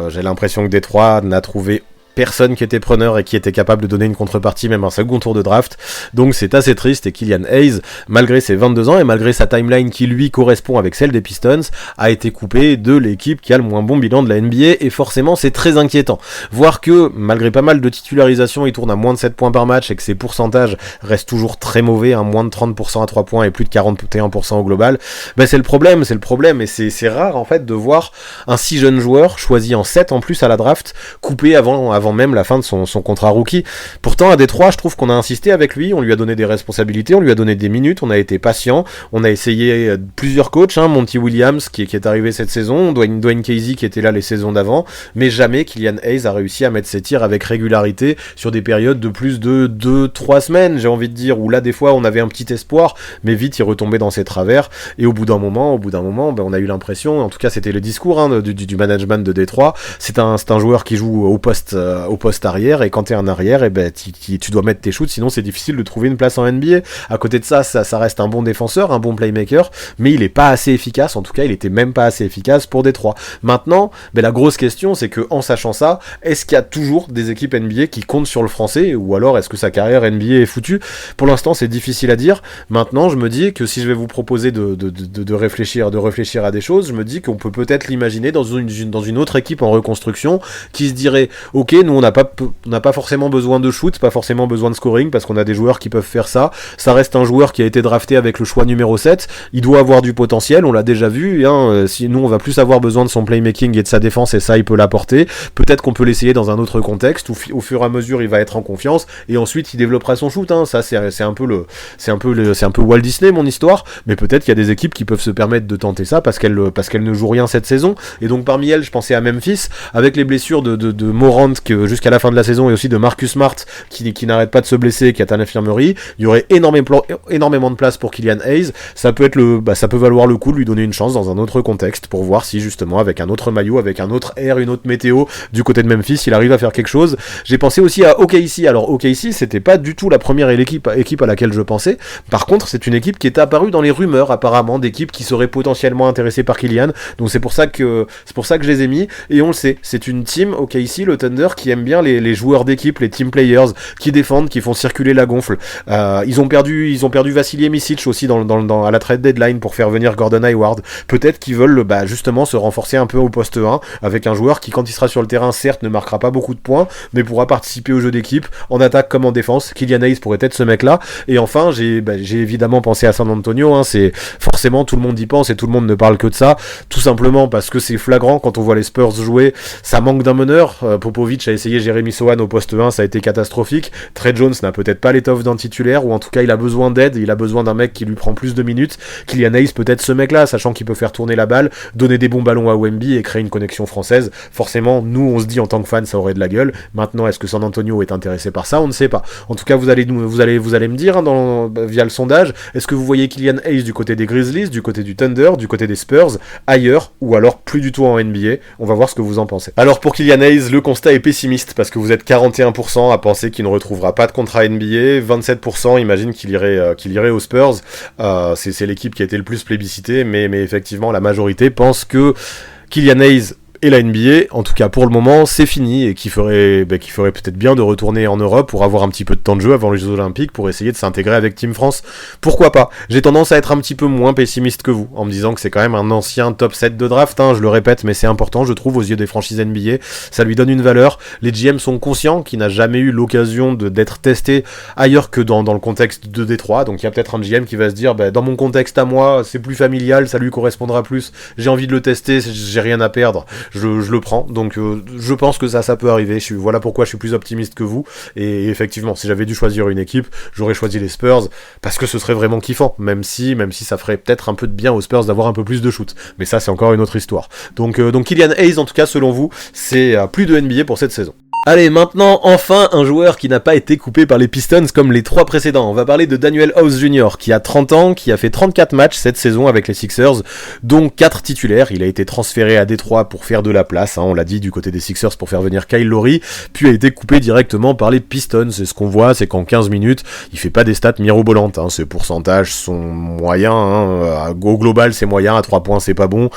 J'ai l'impression que Détroit n'a trouvé personne qui était preneur et qui était capable de donner une contrepartie, même un second tour de draft. Donc c'est assez triste, et Killian Hayes, malgré ses 22 ans et malgré sa timeline qui lui correspond avec celle des Pistons, a été coupé de l'équipe qui a le moins bon bilan de la NBA, et forcément c'est très inquiétant. Voir que, malgré pas mal de titularisations, il tourne à moins de 7 points par match et que ses pourcentages restent toujours très mauvais, moins de 30% à 3 points et plus de 41% au global, c'est le problème, et c'est rare en fait de voir un si jeune joueur, choisi en 7 en plus à la draft, coupé avant même la fin de son contrat rookie. Pourtant à Détroit, je trouve qu'on a insisté avec lui, on lui a donné des responsabilités, on lui a donné des minutes, on a été patient, on a essayé plusieurs coachs, Monty Williams qui est arrivé cette saison, Dwayne Casey qui était là les saisons d'avant, mais jamais Killian Hayes a réussi à mettre ses tirs avec régularité sur des périodes de plus de 2-3 semaines, j'ai envie de dire, où là des fois on avait un petit espoir, mais vite il retombait dans ses travers, et au bout d'un moment, on a eu l'impression, en tout cas c'était le discours du management de Détroit, c'est un joueur qui joue au poste au poste arrière, et quand t'es un arrière, et ben tu dois mettre tes shoots, sinon c'est difficile de trouver une place en NBA. À côté de ça reste un bon défenseur, un bon playmaker, mais il est pas assez efficace, en tout cas il était même pas assez efficace pour Détroit. Maintenant, la grosse question c'est que en sachant ça, est-ce qu'il y a toujours des équipes NBA qui comptent sur le français, ou alors est-ce que sa carrière NBA est foutue? Pour l'instant c'est difficile à dire. Maintenant je me dis que si je vais vous proposer de réfléchir à des choses, je me dis qu'on peut peut-être l'imaginer dans une autre équipe en reconstruction qui se dirait ok, nous on n'a pas forcément besoin de shoot, pas forcément besoin de scoring parce qu'on a des joueurs qui peuvent faire ça. Ça reste un joueur qui a été drafté avec le choix numéro 7, il doit avoir du potentiel, on l'a déjà vu, si nous on va plus avoir besoin de son playmaking et de sa défense, et ça il peut l'apporter. Peut-être qu'on peut l'essayer dans un autre contexte où au fur et à mesure il va être en confiance et ensuite il développera son shoot, ça c'est un peu Walt Disney mon histoire, mais peut-être qu'il y a des équipes qui peuvent se permettre de tenter ça parce qu'elles ne jouent rien cette saison. Et donc parmi elles je pensais à Memphis, avec les blessures de Morant jusqu'à la fin de la saison, et aussi de Marcus Smart qui n'arrête pas de se blesser, qui est à l'infirmerie. Il y aurait énormément de place pour Killian Hayes. Ça peut valoir le coup de lui donner une chance dans un autre contexte pour voir si justement avec un autre maillot, avec un autre air, une autre météo du côté de Memphis, il arrive à faire quelque chose. J'ai pensé aussi à OKC. Alors OKC c'était pas du tout la première équipe à laquelle je pensais. Par contre c'est une équipe qui est apparue dans les rumeurs apparemment d'équipes qui seraient potentiellement intéressées par Killian. Donc c'est pour ça que je les ai mis, et on le sait, c'est une team OKC, le Thunder, qui aime bien les joueurs d'équipe, les team players, qui défendent, qui font circuler la gonfle. Ils ont perdu Vasilije Micic aussi à la trade deadline pour faire venir Gordon Hayward. Peut-être qu'ils veulent justement se renforcer un peu au poste 1 avec un joueur qui, quand il sera sur le terrain, certes ne marquera pas beaucoup de points, mais pourra participer au jeu d'équipe en attaque comme en défense. Killian Hayes pourrait être ce mec-là. Et enfin, j'ai évidemment pensé à San Antonio. C'est forcément, tout le monde y pense et tout le monde ne parle que de ça, tout simplement parce que c'est flagrant quand on voit les Spurs jouer. Ça manque d'un meneur. Popovic a essayé Jeremy Sohan au poste 1, ça a été catastrophique. Trey Jones n'a peut-être pas l'étoffe d'un titulaire, ou en tout cas il a besoin d'aide, il a besoin d'un mec qui lui prend plus de minutes. Killian Hayes peut être ce mec-là, sachant qu'il peut faire tourner la balle, donner des bons ballons à Wemby et créer une connexion française. Forcément, nous on se dit en tant que fans ça aurait de la gueule. Maintenant, est-ce que San Antonio est intéressé par ça? On ne sait pas. En tout cas, vous allez me dire via le sondage, est-ce que vous voyez Killian Hayes du côté des Grizzlies, du côté du Thunder, du côté des Spurs, ailleurs, ou alors plus du tout en NBA? On va voir ce que vous en pensez. Alors pour Killian Hayes, le constat est pessimiste parce que vous êtes 41% à penser qu'il ne retrouvera pas de contrat NBA, 27% imaginent qu'il irait aux Spurs. C'est l'équipe qui a été le plus plébiscitée, mais effectivement la majorité pense que Killian Hayes et la NBA, en tout cas pour le moment, c'est fini, et qui ferait peut-être bien de retourner en Europe pour avoir un petit peu de temps de jeu avant les Jeux Olympiques, pour essayer de s'intégrer avec Team France. Pourquoi pas? J'ai tendance à être un petit peu moins pessimiste que vous, en me disant que c'est quand même un ancien top 7 de draft, je le répète, mais c'est important, je trouve, aux yeux des franchises NBA. Ça lui donne une valeur. Les GM sont conscients qu'il n'a jamais eu l'occasion d'être testé ailleurs que dans le contexte de Détroit, donc il y a peut-être un GM qui va se dire, dans mon contexte à moi, c'est plus familial, ça lui correspondra plus, j'ai envie de le tester, j'ai rien à perdre. Je le prends, donc je pense que ça peut arriver. Voilà pourquoi je suis plus optimiste que vous, et effectivement, si j'avais dû choisir une équipe, j'aurais choisi les Spurs, parce que ce serait vraiment kiffant, même si ça ferait peut-être un peu de bien aux Spurs d'avoir un peu plus de shoot, mais ça c'est encore une autre histoire. Donc Killian Hayes, en tout cas selon vous, c'est plus de NBA pour cette saison. Allez, maintenant, enfin, un joueur qui n'a pas été coupé par les Pistons comme les 3 précédents. On va parler de Danuel House Jr., qui a 30 ans, qui a fait 34 matchs cette saison avec les Sixers, dont 4 titulaires. Il a été transféré à Détroit pour faire de la place, on l'a dit, du côté des Sixers pour faire venir Kyle Lowry, puis a été coupé directement par les Pistons. Et ce qu'on voit, c'est qu'en 15 minutes, il fait pas des stats mirobolantes. Ses pourcentages sont moyens, au global c'est moyen, à 3 points c'est pas bon,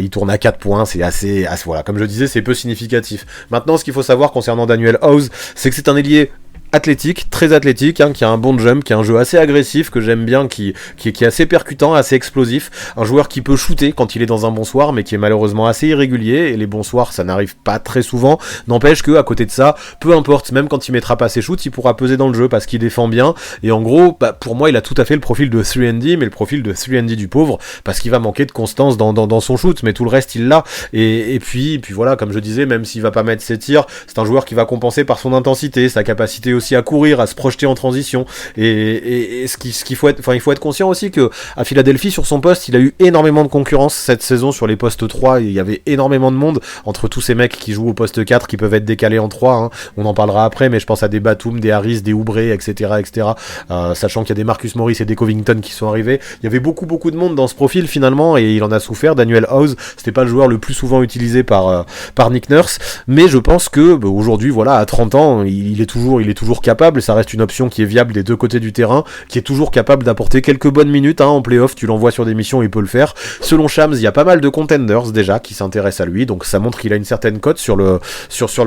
il tourne à 4 points, c'est assez, voilà, comme je le disais, c'est peu significatif. Maintenant, ce qu'il faut savoir concernant Danuel House, c'est que c'est un ailier athlétique, très athlétique, qui a un bon jump, qui a un jeu assez agressif que j'aime bien, qui est assez percutant, assez explosif, un joueur qui peut shooter quand il est dans un bon soir, mais qui est malheureusement assez irrégulier, et les bons soirs ça n'arrive pas très souvent. N'empêche que à côté de ça, peu importe, même quand il mettra pas ses shoots, il pourra peser dans le jeu parce qu'il défend bien, et en gros, pour moi il a tout à fait le profil de 3&D, mais le profil de 3&D du pauvre, parce qu'il va manquer de constance dans son shoot, mais tout le reste il l'a, et puis voilà, comme je disais, même s'il va pas mettre ses tirs, c'est un joueur qui va compenser par son intensité, sa capacité aussi à courir, à se projeter en transition. Et ce qu'il faut être, enfin, il faut être conscient aussi que à Philadelphie, sur son poste, il a eu énormément de concurrence cette saison sur les postes 3. Il y avait énormément de monde entre tous ces mecs qui jouent au poste 4, qui peuvent être décalés en 3. Hein. On en parlera après, mais je pense à des Batum, des Harris, des Oubre, etc., etc. Sachant qu'il y a des Marcus Morris et des Covington qui sont arrivés. Il y avait beaucoup de monde dans ce profil finalement, et il en a souffert. Daniel House, c'était pas le joueur le plus souvent utilisé par Nick Nurse, mais je pense que aujourd'hui, voilà, à 30 ans, il est toujours capable. Ça reste une option qui est viable des deux côtés du terrain, qui est toujours capable d'apporter quelques bonnes minutes. Hein, en playoff, tu l'envoies sur des missions, il peut le faire. Selon Shams, il y a pas mal de contenders déjà qui s'intéressent à lui, donc ça montre qu'il a une certaine cote sur le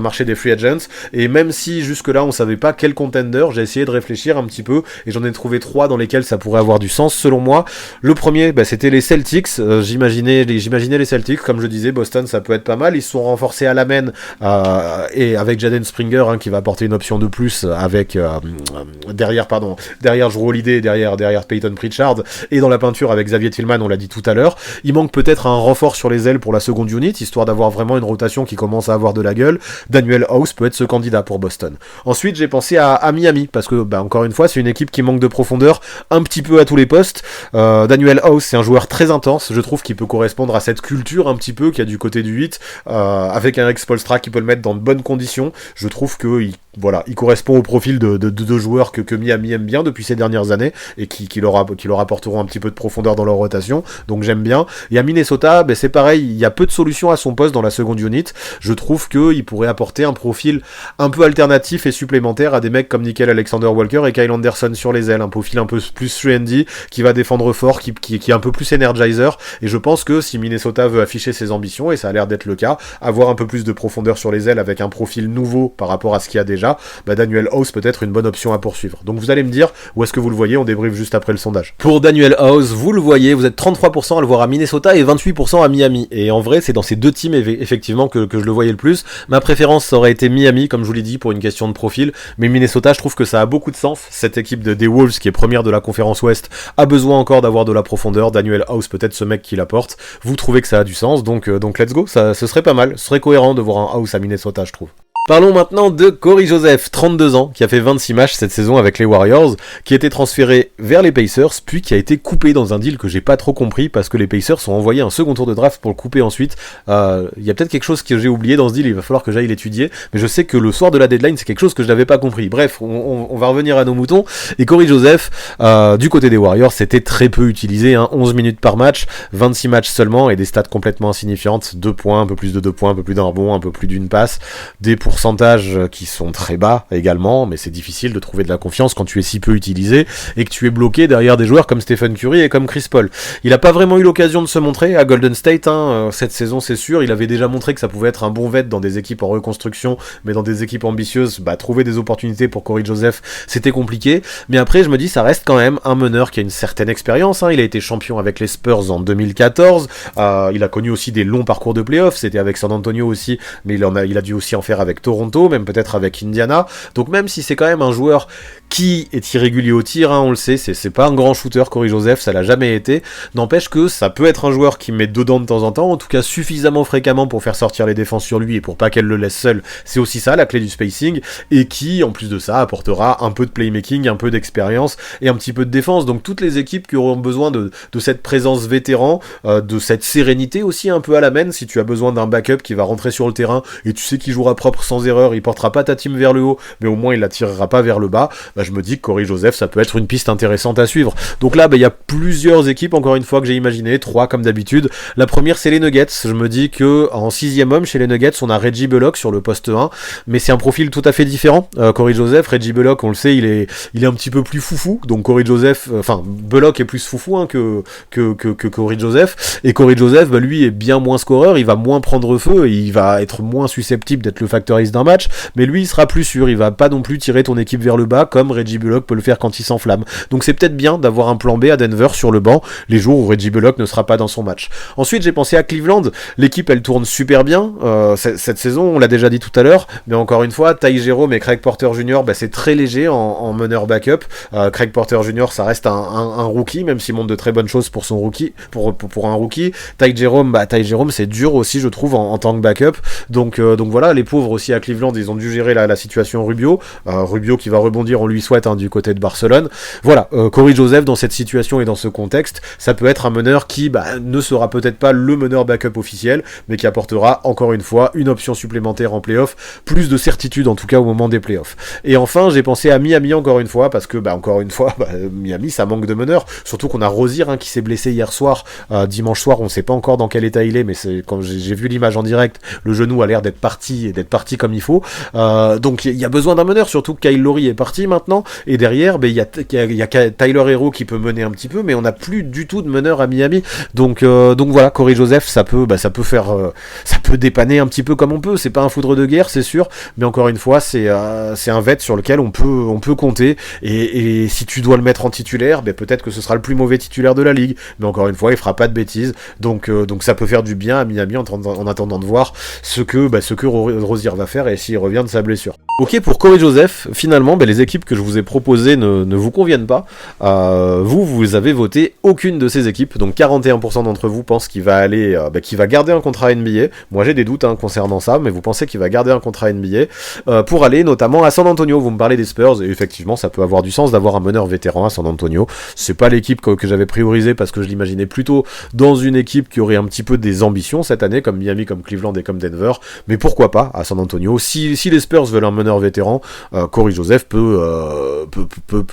marché des free agents. Et même si jusque-là on savait pas quel contender, j'ai essayé de réfléchir un petit peu et j'en ai trouvé 3 dans lesquels ça pourrait avoir du sens selon moi. Le premier, c'était les Celtics. J'imaginais les Celtics, comme je disais, Boston ça peut être pas mal. Ils se sont renforcés à la main et avec Jaden Springer qui va apporter une option de plus avec derrière Jrue Holiday, derrière Peyton Pritchard, et dans la peinture avec Xavier Tillman, on l'a dit tout à l'heure. Il manque peut-être un renfort sur les ailes pour la seconde unit, histoire d'avoir vraiment une rotation qui commence à avoir de la gueule. Daniel House peut être ce candidat pour Boston. Ensuite, j'ai pensé à Miami, parce que, encore une fois, c'est une équipe qui manque de profondeur un petit peu à tous les postes. Daniel House, c'est un joueur très intense, je trouve qu'il peut correspondre à cette culture un petit peu qu'il y a du côté du 8, avec un Eric Spoelstra qui peut le mettre dans de bonnes conditions. Je trouve qu'il correspond au profil de joueurs que Miami aime bien depuis ces dernières années, et qui leur apporteront un petit peu de profondeur dans leur rotation, donc j'aime bien. Et à Minnesota, c'est pareil, il y a peu de solutions à son poste dans la seconde unit. Je trouve qu'il pourrait apporter un profil un peu alternatif et supplémentaire à des mecs comme Nickel Alexander-Walker et Kyle Anderson sur les ailes, un profil un peu plus 3&D, qui va défendre fort, qui est un peu plus energizer, et je pense que si Minnesota veut afficher ses ambitions, et ça a l'air d'être le cas, avoir un peu plus de profondeur sur les ailes avec un profil nouveau par rapport à ce qu'il y a déjà, Daniel House peut être une bonne option à poursuivre. Donc vous allez me dire, où est-ce que vous le voyez, on débriefe juste après le sondage. Pour Daniel House, vous le voyez, vous êtes 33% à le voir à Minnesota et 28% à Miami, et en vrai c'est dans ces deux teams effectivement que je le voyais le plus. Ma préférence ça aurait été Miami, comme je vous l'ai dit, pour une question de profil, mais Minnesota, je trouve que ça a beaucoup de sens. Cette équipe des Wolves, qui est première de la conférence Ouest, a besoin encore d'avoir de la profondeur. Daniel House peut être ce mec qui l'apporte. Vous trouvez que ça a du sens, donc let's go, ce serait pas mal, ce serait cohérent de voir un House à Minnesota, je trouve. Parlons maintenant de Cory Joseph, 32 ans, qui a fait 26 matchs cette saison avec les Warriors, qui a été transféré vers les Pacers, puis qui a été coupé dans un deal que j'ai pas trop compris, parce que les Pacers ont envoyé un second tour de draft pour le couper ensuite. Il y a peut-être quelque chose que j'ai oublié dans ce deal, il va falloir que j'aille l'étudier, mais je sais que le soir de la deadline, c'est quelque chose que je n'avais pas compris. Bref, on va revenir à nos moutons, et Cory Joseph, du côté des Warriors, c'était très peu utilisé, 11 minutes par match, 26 matchs seulement, et des stats complètement insignifiantes, 2 points, un peu plus de 2 points, un peu plus d'un rebond, un peu plus d'une passe, des pourcentages qui sont très bas également, mais c'est difficile de trouver de la confiance quand tu es si peu utilisé et que tu es bloqué derrière des joueurs comme Stephen Curry et comme Chris Paul. Il n'a pas vraiment eu l'occasion de se montrer à Golden State, cette saison c'est sûr. Il avait déjà montré que ça pouvait être un bon vet dans des équipes en reconstruction, mais dans des équipes ambitieuses, trouver des opportunités pour Cory Joseph, c'était compliqué. Mais après je me dis, ça reste quand même un meneur qui a une certaine expérience, il a été champion avec les Spurs en 2014, il a connu aussi des longs parcours de playoffs, c'était avec San Antonio aussi, mais il a dû aussi en faire avec Toronto, même peut-être avec Indiana. Donc même si c'est quand même un joueur qui est irrégulier au tir, on le sait, c'est pas un grand shooter, Cory Joseph, ça l'a jamais été, n'empêche que ça peut être un joueur qui met dedans de temps en temps, en tout cas suffisamment fréquemment pour faire sortir les défenses sur lui et pour pas qu'elle le laisse seul. C'est aussi ça la clé du spacing, et qui en plus de ça apportera un peu de playmaking, un peu d'expérience et un petit peu de défense. Donc toutes les équipes qui auront besoin de cette présence vétéran, de cette sérénité aussi un peu à la main, si tu as besoin d'un backup qui va rentrer sur le terrain et tu sais qu'il jouera propre sans erreur, il portera pas ta team vers le haut, mais au moins il la tirera pas vers le bas, je me dis que Cory Joseph, ça peut être une piste intéressante à suivre. Donc là, il y a plusieurs équipes, encore une fois, que j'ai imaginé, 3 comme d'habitude. La première, c'est les Nuggets. Je me dis que en 6e homme, chez les Nuggets, on a Reggie Bullock sur le poste 1, mais c'est un profil tout à fait différent. Cory Joseph, Reggie Bullock, on le sait, il est un petit peu plus foufou, donc Cory Joseph, Bullock est plus foufou que Cory Joseph, et Cory Joseph, lui, est bien moins scoreur, il va moins prendre feu, et il va être moins susceptible d'être le factor X d'un match, mais lui, il sera plus sûr, il va pas non plus tirer ton équipe vers le bas, comme Reggie Bullock peut le faire quand il s'enflamme. Donc c'est peut-être bien d'avoir un plan B à Denver sur le banc, les jours où Reggie Bullock ne sera pas dans son match. Ensuite, j'ai pensé à Cleveland, l'équipe, elle tourne super bien, cette saison, on l'a déjà dit tout à l'heure, mais encore une fois, Ty Jerome et Craig Porter Jr., c'est très léger en meneur backup. Craig Porter Jr., ça reste un rookie, même s'il montre de très bonnes choses pour son rookie, pour un rookie. Ty Jerome, c'est dur aussi, je trouve, en tant que backup. Donc voilà, les pauvres aussi aussi à Cleveland, ils ont dû gérer la situation Rubio. Rubio qui va rebondir, on lui souhaite, du côté de Barcelone. Voilà, Cory Joseph dans cette situation et dans ce contexte, ça peut être un meneur qui ne sera peut-être pas le meneur backup officiel, mais qui apportera encore une fois une option supplémentaire en playoff, plus de certitude en tout cas au moment des playoffs. Et enfin, j'ai pensé à Miami encore une fois, parce que encore une fois, Miami ça manque de meneurs, surtout qu'on a Rozier qui s'est blessé hier soir, dimanche soir, on sait pas encore dans quel état il est, mais quand j'ai vu l'image en direct, le genou a l'air d'être parti comme il faut. Donc il y a besoin d'un meneur, surtout que Kyle Lowry est parti maintenant, et derrière il y a Tyler Herro qui peut mener un petit peu, mais on n'a plus du tout de meneur à Miami. Donc voilà, Cory Joseph ça peut dépanner un petit peu comme on peut. C'est pas un foudre de guerre, c'est sûr, mais encore une fois c'est un vet sur lequel on peut compter, et si tu dois le mettre en titulaire, peut-être que ce sera le plus mauvais titulaire de la ligue, mais encore une fois il fera pas de bêtises, donc ça peut faire du bien à Miami en attendant de voir ce que Rozier va faire et s'il revient de sa blessure. Ok, pour Cory Joseph, finalement les équipes que je vous ai proposées ne vous conviennent pas. Vous avez voté aucune de ces équipes, donc 41% d'entre vous pensent qu'il va aller, qu'il va garder un contrat NBA. Moi j'ai des doutes concernant ça, mais vous pensez qu'il va garder un contrat NBA pour aller notamment à San Antonio. Vous me parlez des Spurs, et effectivement ça peut avoir du sens d'avoir un meneur vétéran à San Antonio. C'est pas l'équipe que j'avais priorisée parce que je l'imaginais plutôt dans une équipe qui aurait un petit peu des ambitions cette année, comme Miami, comme Cleveland et comme Denver, mais pourquoi pas à San Antonio. Si les Spurs veulent un meneur vétéran, Cory Joseph peut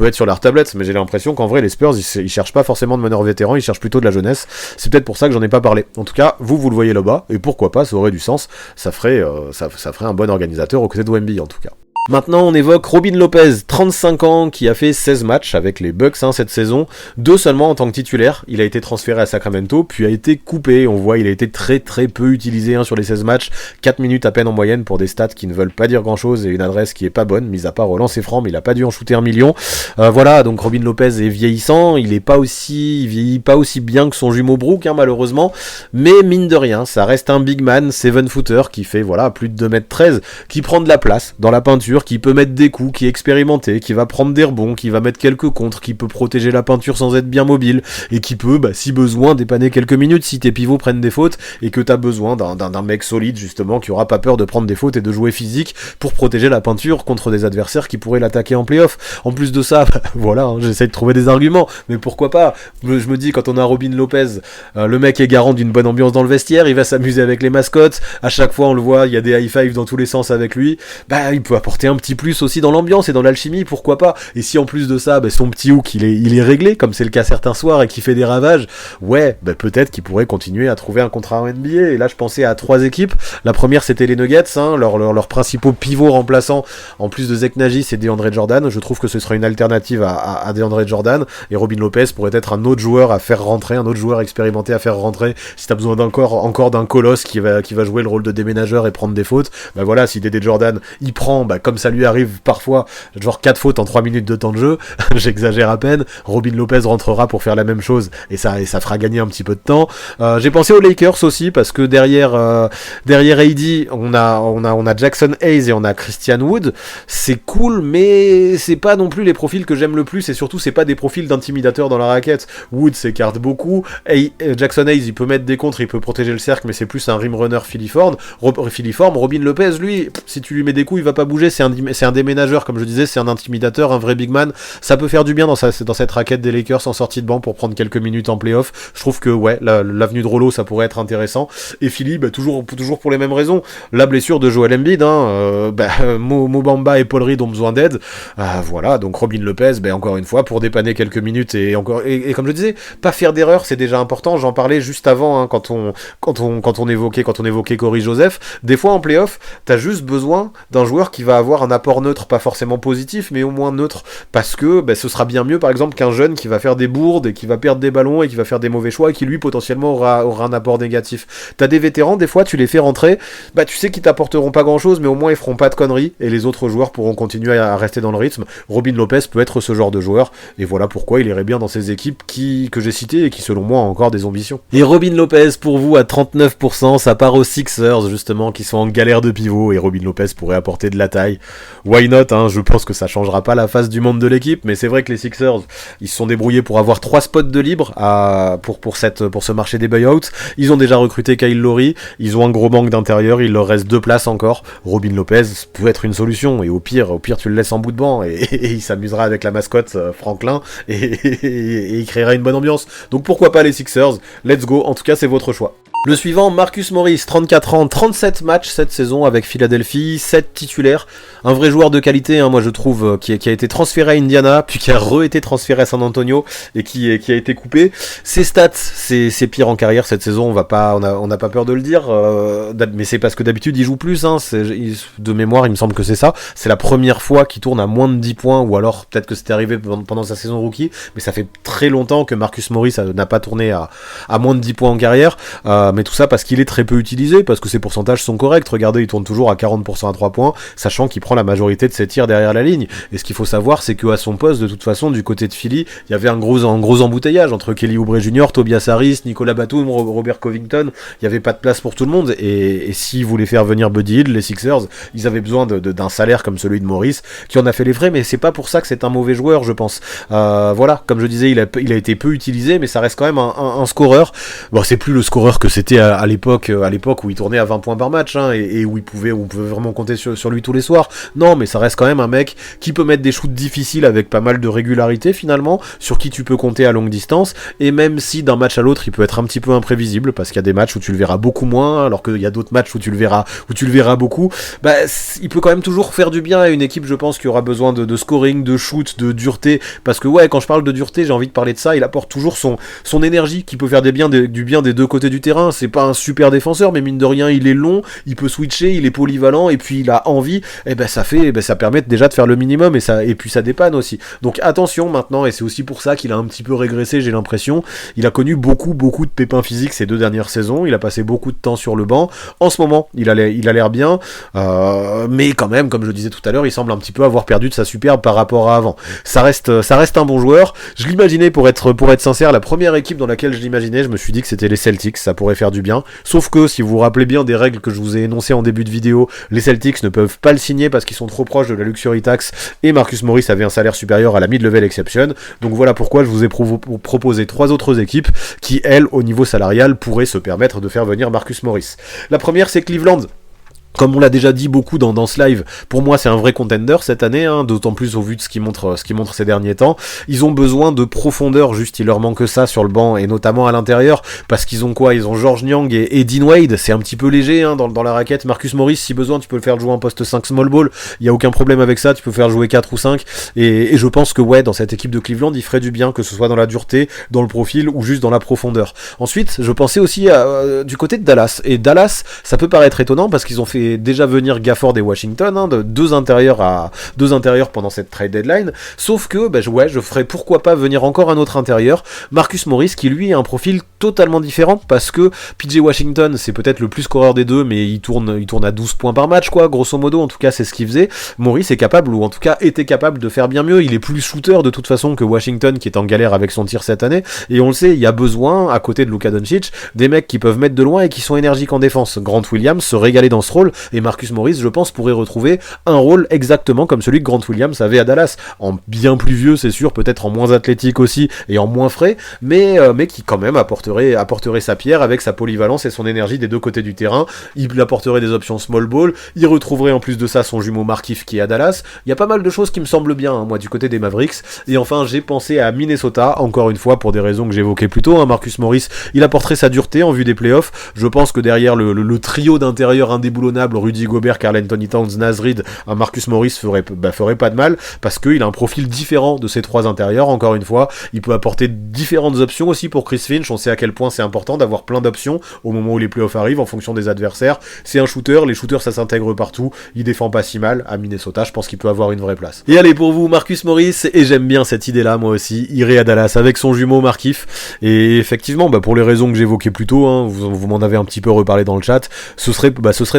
être sur leur tablette, mais j'ai l'impression qu'en vrai les Spurs ils cherchent pas forcément de meneur vétéran, ils cherchent plutôt de la jeunesse. C'est peut-être pour ça que j'en ai pas parlé. En tout cas, vous le voyez là-bas, et pourquoi pas, ça aurait du sens, ça ferait un bon organisateur aux côtés de Wemby en tout cas. Maintenant, on évoque Robin Lopez, 35 ans, qui a fait 16 matchs avec les Bucks cette saison, 2 seulement en tant que titulaire. Il a été transféré à Sacramento, puis a été coupé. On voit, il a été très très peu utilisé sur les 16 matchs, 4 minutes à peine en moyenne pour des stats qui ne veulent pas dire grand-chose et une adresse qui est pas bonne, mis à part au lancer franc, mais il a pas dû en shooter 1 million. Voilà, donc Robin Lopez est vieillissant, il vieillit pas aussi bien que son jumeau Brook, malheureusement, mais mine de rien, ça reste un big man, 7-footer, qui fait plus de 2m13, qui prend de la place dans la peinture, qui peut mettre des coups, qui est expérimenté, qui va prendre des rebonds, qui va mettre quelques contres, qui peut protéger la peinture sans être bien mobile, et qui peut, si besoin, dépanner quelques minutes si tes pivots prennent des fautes, et que t'as besoin d'un mec solide, justement, qui aura pas peur de prendre des fautes et de jouer physique pour protéger la peinture contre des adversaires qui pourraient l'attaquer en playoff. En plus de ça, voilà, j'essaie de trouver des arguments, mais pourquoi pas. Je me dis, quand on a Robin Lopez, le mec est garant d'une bonne ambiance dans le vestiaire, il va s'amuser avec les mascottes, à chaque fois on le voit, il y a des high five dans tous les sens avec lui, il peut apporter un petit plus aussi dans l'ambiance et dans l'alchimie, pourquoi pas. Et si en plus de ça, son petit hook il est réglé, comme c'est le cas certains soirs, et qui fait des ravages, peut-être qu'il pourrait continuer à trouver un contrat en NBA. Et là je pensais à 3 équipes. La première c'était les Nuggets, leurs principaux pivots remplaçants, en plus de Zach Nagy, c'est DeAndre Jordan. Je trouve que ce sera une alternative à DeAndre Jordan, et Robin Lopez pourrait être un autre joueur à faire rentrer, un autre joueur expérimenté à faire rentrer, si t'as besoin encore d'un colosse qui va jouer le rôle de déménageur et prendre des fautes. Voilà, si Dédé Jordan il prend, comme ça lui arrive parfois, genre 4 fautes en 3 minutes de temps de jeu, j'exagère à peine, Robin Lopez rentrera pour faire la même chose, et ça fera gagner un petit peu de temps. J'ai pensé aux Lakers aussi, parce que derrière AD, on a Jackson Hayes et on a Christian Wood. C'est cool, mais c'est pas non plus les profils que j'aime le plus, et surtout c'est pas des profils d'intimidateurs dans la raquette. Wood s'écarte beaucoup, Jackson Hayes il peut mettre des contres, il peut protéger le cercle, mais c'est plus un rim runner filiforme. Robin Lopez, lui, si tu lui mets des coups il va pas bouger, c'est un déménageur, comme je disais, c'est un intimidateur, un vrai big man. Ça peut faire du bien dans cette raquette des Lakers en sortie de banc pour prendre quelques minutes en playoff. Je trouve que l'avenue de Rollo ça pourrait être intéressant. Et Philly, toujours pour les mêmes raisons, la blessure de Joel Embiid, Mo Bamba et Paul Reed ont besoin d'aide. Voilà, donc Robin Lopez, encore une fois, pour dépanner quelques minutes, et comme je disais, pas faire d'erreur, c'est déjà important. J'en parlais juste avant, quand on évoquait Cory Joseph. Des fois en playoff, t'as juste besoin d'un joueur qui va avoir un apport neutre, pas forcément positif, mais au moins neutre, parce que ce sera bien mieux par exemple qu'un jeune qui va faire des bourdes et qui va perdre des ballons et qui va faire des mauvais choix et qui lui potentiellement aura un apport négatif. T'as des vétérans, des fois tu les fais rentrer, tu sais qu'ils t'apporteront pas grand chose, mais au moins ils feront pas de conneries et les autres joueurs pourront continuer à rester dans le rythme. Robin Lopez peut être ce genre de joueur, et voilà pourquoi il irait bien dans ces équipes que j'ai citées et qui selon moi ont encore des ambitions. Et Robin Lopez pour vous à 39%, ça part aux Sixers justement, qui sont en galère de pivot, et Robin Lopez pourrait apporter de la taille why not, hein, je pense que ça changera pas la face du monde de l'équipe, mais c'est vrai que les Sixers, ils se sont débrouillés pour avoir 3 spots de libre pour ce marché des buyouts. Ils ont déjà recruté Kyle Lowry, ils ont un gros manque d'intérieur, il leur reste 2 places encore. Robin Lopez peut être une solution, et au pire tu le laisses en bout de banc, et il s'amusera avec la mascotte Franklin, et il créera une bonne ambiance. Donc pourquoi pas les Sixers, let's go, en tout cas c'est votre choix. Le suivant, Marcus Morris, 34 ans, 37 matchs cette saison avec Philadelphie, 7 titulaires, un vrai joueur de qualité, hein, moi je trouve, qui a été transféré à Indiana, puis qui a re-été transféré à San Antonio, et qui a été coupé. Ses stats, c'est pire en carrière cette saison, on n'a pas peur de le dire, mais c'est parce que d'habitude il joue plus, hein, de mémoire il me semble que c'est ça, c'est la première fois qu'il tourne à moins de 10 points, ou alors peut-être que c'était arrivé pendant sa saison rookie, mais ça fait très longtemps que Marcus Morris n'a pas tourné à moins de 10 points en carrière, mais tout ça parce qu'il est très peu utilisé, parce que ses pourcentages sont corrects. Regardez, il tourne toujours à 40% à 3 points, sachant qu'il prend la majorité de ses tirs derrière la ligne. Et ce qu'il faut savoir, c'est qu'à son poste, de toute façon, du côté de Philly, il y avait un gros embouteillage entre Kelly Oubre Jr., Tobias Harris, Nicolas Batum, Robert Covington. Il n'y avait pas de place pour tout le monde. Et s'ils voulaient faire venir Buddy Hield, les Sixers, ils avaient besoin d'un salaire comme celui de Morris, qui en a fait les frais, mais c'est pas pour ça que c'est un mauvais joueur, je pense. Voilà, comme je disais, il a été peu utilisé, mais ça reste quand même un scoreur. Bon, c'est plus le scoreur que c'était à l'époque où il tournait à 20 points par match, hein, et où on pouvait vraiment compter sur lui tous les soirs. Non, mais ça reste quand même un mec qui peut mettre des shoots difficiles avec pas mal de régularité finalement, sur qui tu peux compter à longue distance, et même si d'un match à l'autre il peut être un petit peu imprévisible, parce qu'il y a des matchs où tu le verras beaucoup moins, alors qu'il y a d'autres matchs où tu le verras beaucoup, bah il peut quand même toujours faire du bien à une équipe, je pense, qui aura besoin de scoring, de shoot, de dureté, parce que ouais, quand je parle de dureté, j'ai envie de parler de ça, il apporte toujours son énergie qui peut faire du bien des deux côtés du terrain. C'est pas un super défenseur, mais mine de rien il est long, il peut switcher, il est polyvalent, et puis il a envie, et ben ça permet déjà de faire le minimum, et puis ça dépanne aussi. Donc attention maintenant, et c'est aussi pour ça qu'il a un petit peu régressé, j'ai l'impression. Il a connu beaucoup de pépins physiques ces 2 dernières saisons, il a passé beaucoup de temps sur le banc. En ce moment il a l'air bien, mais quand même, comme je disais tout à l'heure, il semble un petit peu avoir perdu de sa superbe par rapport à avant. Ça reste un bon joueur. Je l'imaginais, pour être sincère, la première équipe dans laquelle je l'imaginais, je me suis dit que c'était les Celtics, ça pourrait faire du bien. Sauf que, si vous vous rappelez bien des règles que je vous ai énoncées en début de vidéo, les Celtics ne peuvent pas le signer parce qu'ils sont trop proches de la luxury tax, et Marcus Morris avait un salaire supérieur à la mid-level exception. Donc voilà pourquoi je vous ai proposé 3 autres équipes qui, elles, au niveau salarial, pourraient se permettre de faire venir Marcus Morris. La première, c'est Cleveland. Comme on l'a déjà dit beaucoup dans ce live, pour moi c'est un vrai contender cette année, hein, d'autant plus au vu de ce qui montre ces derniers temps. Ils ont besoin de profondeur, juste il leur manque ça sur le banc, et notamment à l'intérieur, parce qu'ils ont quoi? Ils ont George Niang et Dean Wade, c'est un petit peu léger, hein, dans la raquette. Marcus Morris, si besoin, tu peux le faire jouer en poste 5 small ball, il y a aucun problème avec ça, tu peux faire jouer 4 ou 5, et je pense que ouais, dans cette équipe de Cleveland, il ferait du bien, que ce soit dans la dureté, dans le profil, ou juste dans la profondeur. Ensuite, je pensais aussi du côté de Dallas, et Dallas, ça peut paraître étonnant, parce qu'ils ont fait déjà venir Gafford et Washington, hein, de deux intérieurs pendant cette trade deadline, sauf que je ferais pourquoi pas venir encore un autre intérieur, Marcus Morris, qui lui a un profil totalement différent, parce que PJ Washington c'est peut-être le plus scoreur des deux, mais il tourne à 12 points par match, quoi, grosso modo, en tout cas c'est ce qu'il faisait. Morris est capable, ou en tout cas était capable de faire bien mieux, il est plus shooter de toute façon que Washington, qui est en galère avec son tir cette année, et on le sait, il y a besoin, à côté de Luka Doncic, des mecs qui peuvent mettre de loin et qui sont énergiques en défense. Grant Williams se régalait dans ce rôle, et Marcus Morris, je pense, pourrait retrouver un rôle exactement comme celui que Grant Williams avait à Dallas, en bien plus vieux, c'est sûr, peut-être en moins athlétique aussi, et en moins frais, mais qui quand même apporterait sa pierre avec sa polyvalence et son énergie des deux côtés du terrain. Il apporterait des options small ball, il retrouverait en plus de ça son jumeau Markieff qui est à Dallas. Il y a pas mal de choses qui me semblent bien, hein, moi, du côté des Mavericks. Et enfin, j'ai pensé à Minnesota, encore une fois, pour des raisons que j'évoquais plus tôt, hein. Marcus Morris, il apporterait sa dureté en vue des playoffs. Je pense que derrière le trio d'intérieur indéboulonnable, Rudy Gobert, Karl Anthony Towns, Naz Reid, Marcus Morris ferait pas de mal, parce qu'il a un profil différent de ces 3 intérieurs. Encore une fois, il peut apporter différentes options aussi pour Chris Finch. On sait à quel point c'est important d'avoir plein d'options au moment où les playoffs arrivent en fonction des adversaires. C'est un shooter, les shooters ça s'intègre partout, il défend pas si mal. À Minnesota, je pense qu'il peut avoir une vraie place. Et allez, pour vous, Marcus Morris, et j'aime bien cette idée là, moi aussi, irait à Dallas avec son jumeau Markieff, et effectivement, pour les raisons que j'évoquais plus tôt, hein, vous m'en avez un petit peu reparlé dans le chat, ce serait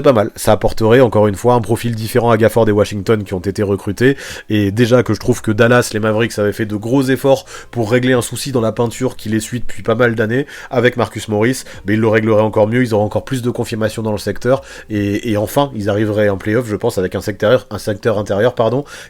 pas mal. ça apporterait encore une fois un profil différent à Gafford et Washington qui ont été recrutés, et déjà que je trouve que Dallas, les Mavericks avaient fait de gros efforts pour régler un souci dans la peinture qui les suit depuis pas mal d'années, avec Marcus Morris, mais ils le régleraient encore mieux, ils auraient encore plus de confirmation dans le secteur, et enfin, ils arriveraient en playoff, je pense, avec un secteur intérieur,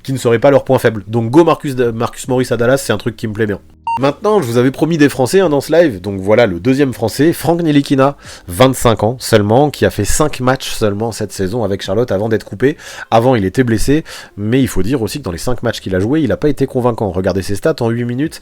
qui ne serait pas leur point faible. Donc go Marcus Morris à Dallas, c'est un truc qui me plaît bien. Maintenant, je vous avais promis des Français dans ce live, donc voilà le deuxième Français, Frank Ntilikina, 25 ans seulement, qui a fait 5 matchs seulement cette saison avec Charlotte avant d'être coupé. Avant, il était blessé, mais il faut dire aussi que dans les 5 matchs qu'il a joué, il n'a pas été convaincant. Regardez ses stats en 8 minutes,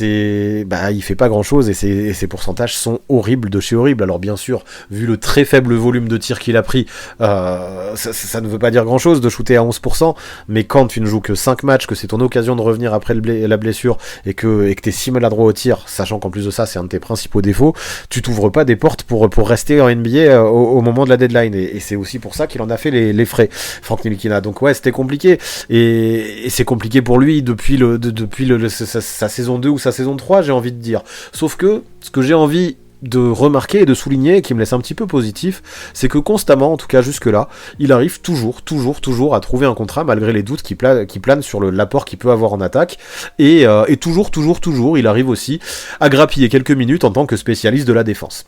il fait pas grand chose et ses pourcentages sont horribles de chez horribles. Alors bien sûr, vu le très faible volume de tirs qu'il a pris, ça ne veut pas dire grand chose de shooter à 11%, mais quand tu ne joues que 5 matchs, que c'est ton occasion de revenir après la blessure et que t'es si maladroit au tir, sachant qu'en plus de ça c'est un de tes principaux défauts, tu t'ouvres pas des portes pour rester en NBA au moment de la deadline, et c'est aussi pour ça qu'il en a fait les frais, Frank Ntilikina. Donc ouais, c'était compliqué, et c'est compliqué pour lui depuis sa saison 2 ou sa saison 3, j'ai envie de dire. Sauf que ce que j'ai envie de remarquer et de souligner, qui me laisse un petit peu positif, c'est que constamment, en tout cas jusque-là, il arrive toujours à trouver un contrat malgré les doutes qui planent sur l'apport qu'il peut avoir en attaque, et toujours, il arrive aussi à grappiller quelques minutes en tant que spécialiste de la défense.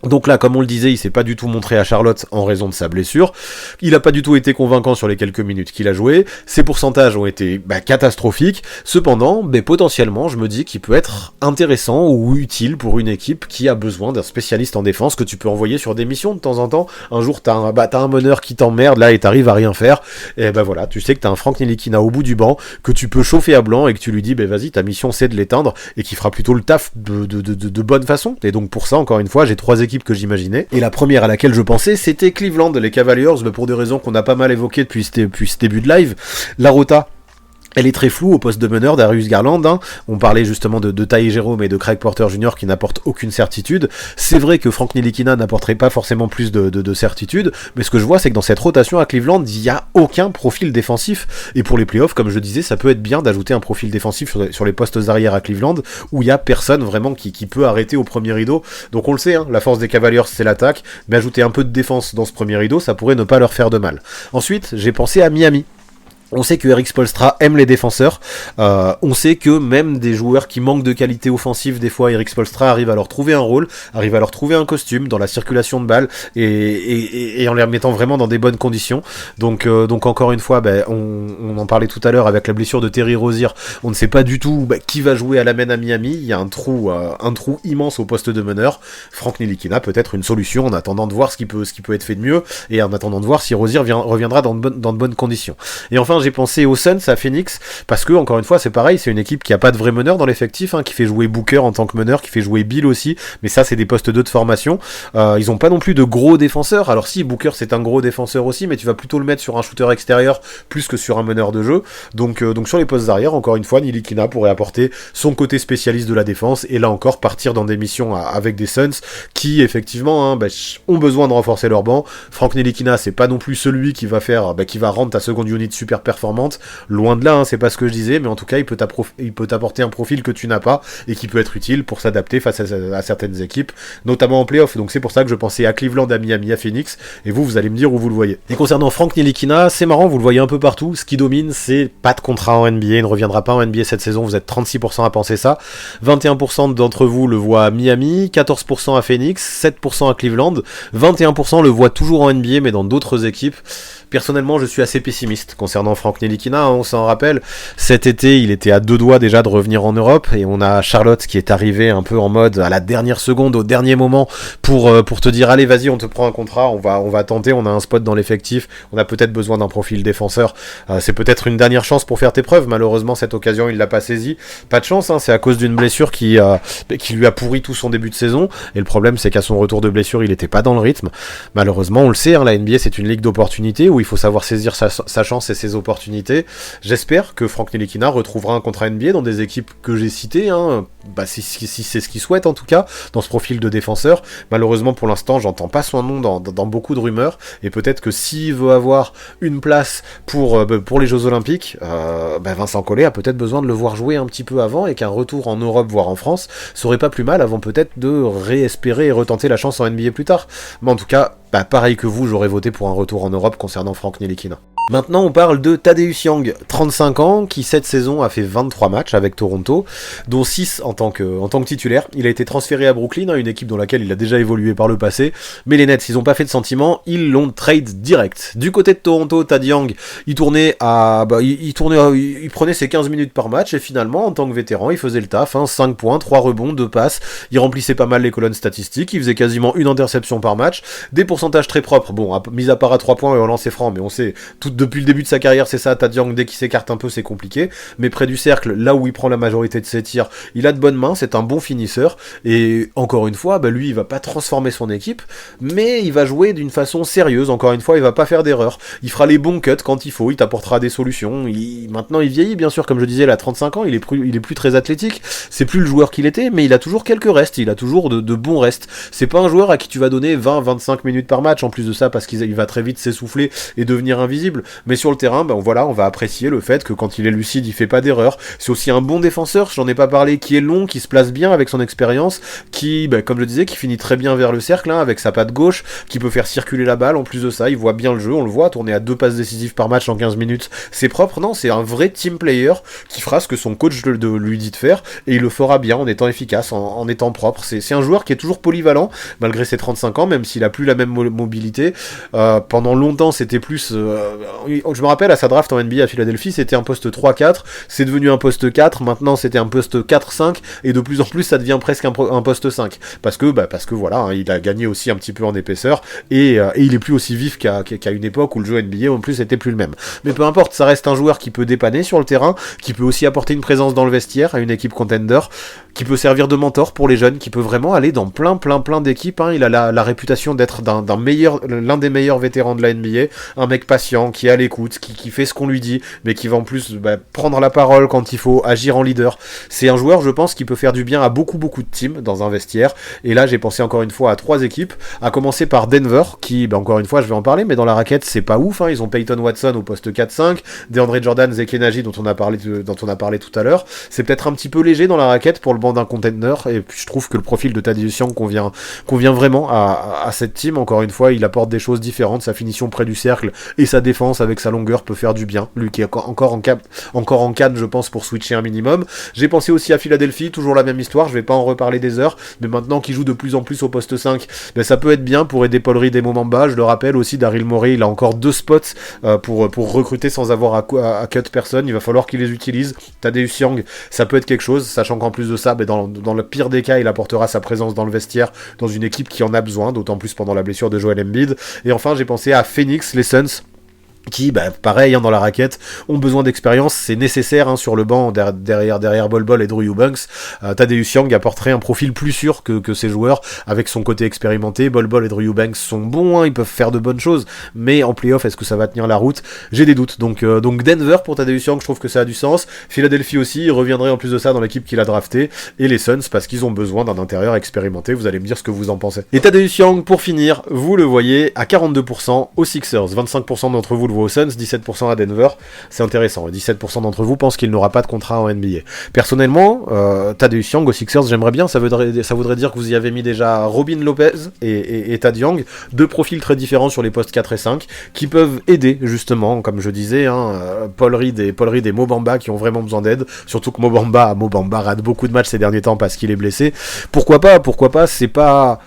Donc là, comme on le disait, il s'est pas du tout montré à Charlotte en raison de sa blessure. Il a pas du tout été convaincant sur les quelques minutes qu'il a joué. Ses pourcentages ont été catastrophiques. Cependant, potentiellement, je me dis qu'il peut être intéressant ou utile pour une équipe qui a besoin d'un spécialiste en défense que tu peux envoyer sur des missions de temps en temps. Un jour, t'as un meneur qui t'emmerde là et t'arrives à rien faire. Et voilà, tu sais que t'as un Frank Ntilikina au bout du banc que tu peux chauffer à blanc et que tu lui dis, vas-y, ta mission c'est de l'éteindre, et qui fera plutôt le taf de bonne façon. Et donc pour ça, encore une fois, j'ai 3 équipes que j'imaginais, et la première à laquelle je pensais, c'était Cleveland, les Cavaliers, pour des raisons qu'on a pas mal évoquées depuis ce début de live. La rota, elle est très floue au poste de meneur, Darius Garland, On parlait justement de Ty Jerome et de Craig Porter Jr. qui n'apportent aucune certitude. C'est vrai que Frank Ntilikina n'apporterait pas forcément plus de certitude, mais ce que je vois, c'est que dans cette rotation à Cleveland, il n'y a aucun profil défensif. Et pour les playoffs, comme je disais, ça peut être bien d'ajouter un profil défensif sur les postes arrière à Cleveland, où il n'y a personne vraiment qui peut arrêter au premier rideau. Donc on le sait, la force des Cavaliers, c'est l'attaque, mais ajouter un peu de défense dans ce premier rideau, ça pourrait ne pas leur faire de mal. Ensuite, j'ai pensé à Miami. On sait que Erik Spoelstra aime les défenseurs, on sait que même des joueurs qui manquent de qualité offensive, des fois Erik Spoelstra arrive à leur trouver un rôle, arrive à leur trouver un costume dans la circulation de balles, et en les remettant vraiment dans des bonnes conditions. Donc encore une fois, on en parlait tout à l'heure avec la blessure de Terry Rozier, on ne sait pas du tout qui va jouer à la main à Miami, il y a un trou immense au poste de meneur. Frank Ntilikina peut être une solution en attendant de voir ce qui peut être fait de mieux, et en attendant de voir si Rozier reviendra dans de bonnes conditions. Et enfin, j'ai pensé aux Suns, à Phoenix, parce que encore une fois c'est pareil, c'est une équipe qui a pas de vrai meneur dans l'effectif, qui fait jouer Booker en tant que meneur, qui fait jouer Bill aussi, mais ça c'est des postes 2 de formation. Ils ont pas non plus de gros défenseurs, alors si Booker c'est un gros défenseur aussi, mais tu vas plutôt le mettre sur un shooter extérieur plus que sur un meneur de jeu. Donc sur les postes arrière, encore une fois, Ntilikina pourrait apporter son côté spécialiste de la défense, et là encore partir dans des missions avec des Suns qui effectivement ont besoin de renforcer leur banc. Frank Ntilikina c'est pas non plus celui qui va rendre ta seconde unit super performante, loin de là, c'est pas ce que je disais, mais en tout cas il peut t'apporter un profil que tu n'as pas et qui peut être utile pour s'adapter face à certaines équipes, notamment en playoff. Donc c'est pour ça que je pensais à Cleveland, à Miami, à Phoenix, et vous allez me dire où vous le voyez. Et concernant Frank Ntilikina, c'est marrant, vous le voyez un peu partout, ce qui domine c'est pas de contrat en NBA, il ne reviendra pas en NBA cette saison, vous êtes 36% à penser ça, 21% d'entre vous le voient à Miami, 14% à Phoenix, 7% à Cleveland, 21% le voient toujours en NBA mais dans d'autres équipes. Personnellement, je suis assez pessimiste concernant Frank Ntilikina, on s'en rappelle, cet été, il était à 2 doigts déjà de revenir en Europe, et on a Charlotte qui est arrivé un peu en mode à la dernière seconde, au dernier moment, pour te dire, allez, vas-y, on te prend un contrat, on va tenter, on a un spot dans l'effectif, on a peut-être besoin d'un profil défenseur, c'est peut-être une dernière chance pour faire tes preuves. Malheureusement, cette occasion, il l'a pas saisie, pas de chance, c'est à cause d'une blessure qui lui a pourri tout son début de saison, et le problème, c'est qu'à son retour de blessure, il était pas dans le rythme. Malheureusement, on le sait, la NBA, c'est une ligue d'opportunités, où il faut savoir saisir sa chance et ses opportunités. J'espère que Frank Ntilikina retrouvera un contrat NBA dans des équipes que j'ai citées, hein, si c'est ce qu'il souhaite en tout cas, dans ce profil de défenseur. Malheureusement pour l'instant j'entends pas son nom dans beaucoup de rumeurs, et peut-être que s'il veut avoir une place pour les Jeux Olympiques, Vincent Collet a peut-être besoin de le voir jouer un petit peu avant, et qu'un retour en Europe voire en France serait pas plus mal avant peut-être de réespérer et retenter la chance en NBA plus tard. Mais en tout cas, pareil que vous, j'aurais voté pour un retour en Europe concernant Frank Ntilikina. Maintenant, on parle de Tadeusz Young, 35 ans, qui cette saison a fait 23 matchs avec Toronto, dont 6 en tant que titulaire. Il a été transféré à Brooklyn, une équipe dans laquelle il a déjà évolué par le passé, mais les Nets, ils n'ont pas fait de sentiment, ils l'ont trade direct. Du côté de Toronto, Tad Young, il prenait ses 15 minutes par match, et finalement, en tant que vétéran, il faisait le taf, 5 points, 3 rebonds, 2 passes, il remplissait pas mal les colonnes statistiques, il faisait quasiment une interception par match, des pourcentages très propres, mis à part à 3 points et au lancer franc, mais on sait, depuis le début de sa carrière, c'est ça, Tad Young, dès qu'il s'écarte un peu, c'est compliqué, mais près du cercle, là où il prend la majorité de ses tirs, il a de bonnes mains, c'est un bon finisseur, et encore une fois, lui, il va pas transformer son équipe, mais il va jouer d'une façon sérieuse, encore une fois, il va pas faire d'erreur, il fera les bons cuts quand il faut, il t'apportera des solutions, maintenant il vieillit, bien sûr, comme je disais, il a 35 ans, il est plus très athlétique, c'est plus le joueur qu'il était, mais il a toujours quelques restes, il a toujours de bons restes, c'est pas un joueur à qui tu vas donner 20-25 minutes par match, en plus de ça, parce qu'il va très vite s'essouffler et devenir invisible, mais sur le terrain, on va apprécier le fait que quand il est lucide, il fait pas d'erreur. C'est aussi un bon défenseur, j'en ai pas parlé, qui est long, qui se place bien avec son expérience, qui, comme je disais, qui finit très bien vers le cercle, avec sa patte gauche, qui peut faire circuler la balle. En plus de ça, il voit bien le jeu, on le voit, tourner à 2 passes décisives par match en 15 minutes, c'est propre, non, c'est un vrai team player qui fera ce que son coach lui dit de faire, et il le fera bien en étant efficace, en étant propre. C'est un joueur qui est toujours polyvalent, malgré ses 35 ans, même s'il a plus la même mobilité. Pendant longtemps, c'était plus... je me rappelle, à sa draft en NBA à Philadelphie, c'était un poste 3-4, c'est devenu un poste 4, maintenant c'était un poste 4-5, et de plus en plus ça devient presque un poste 5, parce que voilà, il a gagné aussi un petit peu en épaisseur, et il est plus aussi vif qu'à une époque où le jeu NBA en plus était plus le même. Mais peu importe, ça reste un joueur qui peut dépanner sur le terrain, qui peut aussi apporter une présence dans le vestiaire à une équipe contender, qui peut servir de mentor pour les jeunes, qui peut vraiment aller dans plein d'équipes, il a la réputation d'être l'un des meilleurs vétérans de la NBA, un mec patient, qui est à l'écoute, qui fait ce qu'on lui dit, mais qui va en plus prendre la parole quand il faut, agir en leader. C'est un joueur, je pense, qui peut faire du bien à beaucoup de teams dans un vestiaire, et là j'ai pensé encore une fois à 3 équipes, à commencer par Denver, qui, encore une fois je vais en parler, mais dans la raquette c'est pas ouf, ils ont Peyton Watson au poste 4-5, DeAndre Jordan, Zeke Nnaji dont on a parlé tout à l'heure, c'est peut-être un petit peu léger dans la raquette pour le banc d'un contender, et puis je trouve que le profil de Tadeusz Young convient vraiment à cette team. Encore une fois, il apporte des choses différentes, sa finition près du cercle et sa défense avec sa longueur peut faire du bien, lui qui est encore en canne, je pense, pour switcher un minimum. J'ai pensé aussi à Philadelphie, toujours la même histoire, je vais pas en reparler des heures, mais maintenant qu'il joue de plus en plus au poste 5, ça peut être bien pour aider Paul Reed et Mo Bamba. Je le rappelle aussi, Daryl Morey, il a encore 2 spots pour recruter sans avoir à cut personne, il va falloir qu'il les utilise. Tadeusz Young, ça peut être quelque chose, sachant qu'en plus de ça, dans le pire des cas, il apportera sa présence dans le vestiaire, dans une équipe qui en a besoin, d'autant plus pendant la blessure de Joel Embiid. Et enfin, j'ai pensé à Phoenix, les Suns, qui, pareil, dans la raquette, ont besoin d'expérience, c'est nécessaire, sur le banc, derrière Bol Bol et Drew Eubanks. Tadeusz Young apporterait un profil plus sûr que ces joueurs, avec son côté expérimenté. Bol Bol et Drew Eubanks sont bons, ils peuvent faire de bonnes choses, mais en playoff, est-ce que ça va tenir la route? J'ai des doutes, donc Denver pour Tadeusz Young, je trouve que ça a du sens. Philadelphie aussi, il reviendrait en plus de ça dans l'équipe qu'il a drafté, et les Suns, parce qu'ils ont besoin d'un intérieur expérimenté. Vous allez me dire ce que vous en pensez. Et Tadeusz Young, pour finir, vous le voyez, à 42% aux Sixers, 25% d'entre vous le voient aux Suns, 17% à Denver, c'est intéressant, 17% d'entre vous pensent qu'il n'aura pas de contrat en NBA. Personnellement, Tadeusz Young aux Sixers, j'aimerais bien, ça voudrait dire que vous y avez mis déjà Robin Lopez et Tad Young, 2 profils très différents sur les postes 4 et 5, qui peuvent aider justement, comme je disais, Paul Reed et Mo Bamba qui ont vraiment besoin d'aide, surtout que Mo Bamba rate beaucoup de matchs ces derniers temps parce qu'il est blessé. Pourquoi pas, c'est pas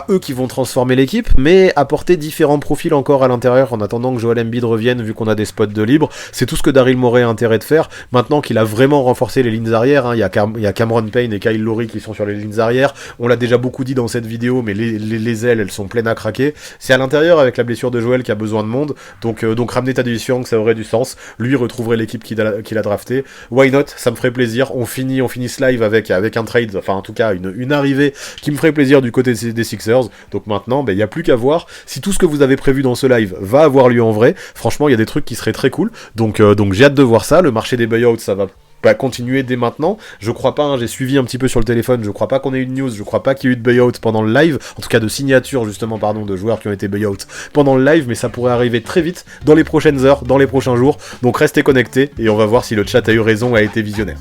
eux qui vont transformer l'équipe, mais apporter différents profils encore à l'intérieur en attendant que Joel Embiid revienne, vu qu'on a des spots de libre. C'est tout ce que Daryl Morey a intérêt de faire. Maintenant qu'il a vraiment renforcé les lignes arrières, il y a Cameron Payne et Kyle Lowry qui sont sur les lignes arrières. On l'a déjà beaucoup dit dans cette vidéo, mais les ailes, elles sont pleines à craquer. C'est à l'intérieur avec la blessure de Joel qui a besoin de monde. Donc ramener Tadeusz Young, ça aurait du sens. Lui retrouverait l'équipe qu'il a drafté. Why not? Ça me ferait plaisir. On finit ce live avec un trade, enfin en tout cas une arrivée qui me ferait plaisir du côté des Sixers. Donc maintenant, il n'y a plus qu'à voir si tout ce que vous avez prévu dans ce live va avoir lieu lieu en vrai. Franchement, il y a des trucs qui seraient très cool. Donc j'ai hâte de voir ça. Le marché des buyouts, ça va continuer dès maintenant. Je crois pas, hein, j'ai suivi un petit peu sur le téléphone, je crois pas qu'on ait eu de news, je crois pas qu'il y ait eu de buyout pendant le live, en tout cas de signature justement, pardon, de joueurs qui ont été buyout pendant le live, mais ça pourrait arriver très vite, dans les prochaines heures, dans les prochains jours, donc restez connectés, et on va voir si le chat a eu raison, a été visionnaire.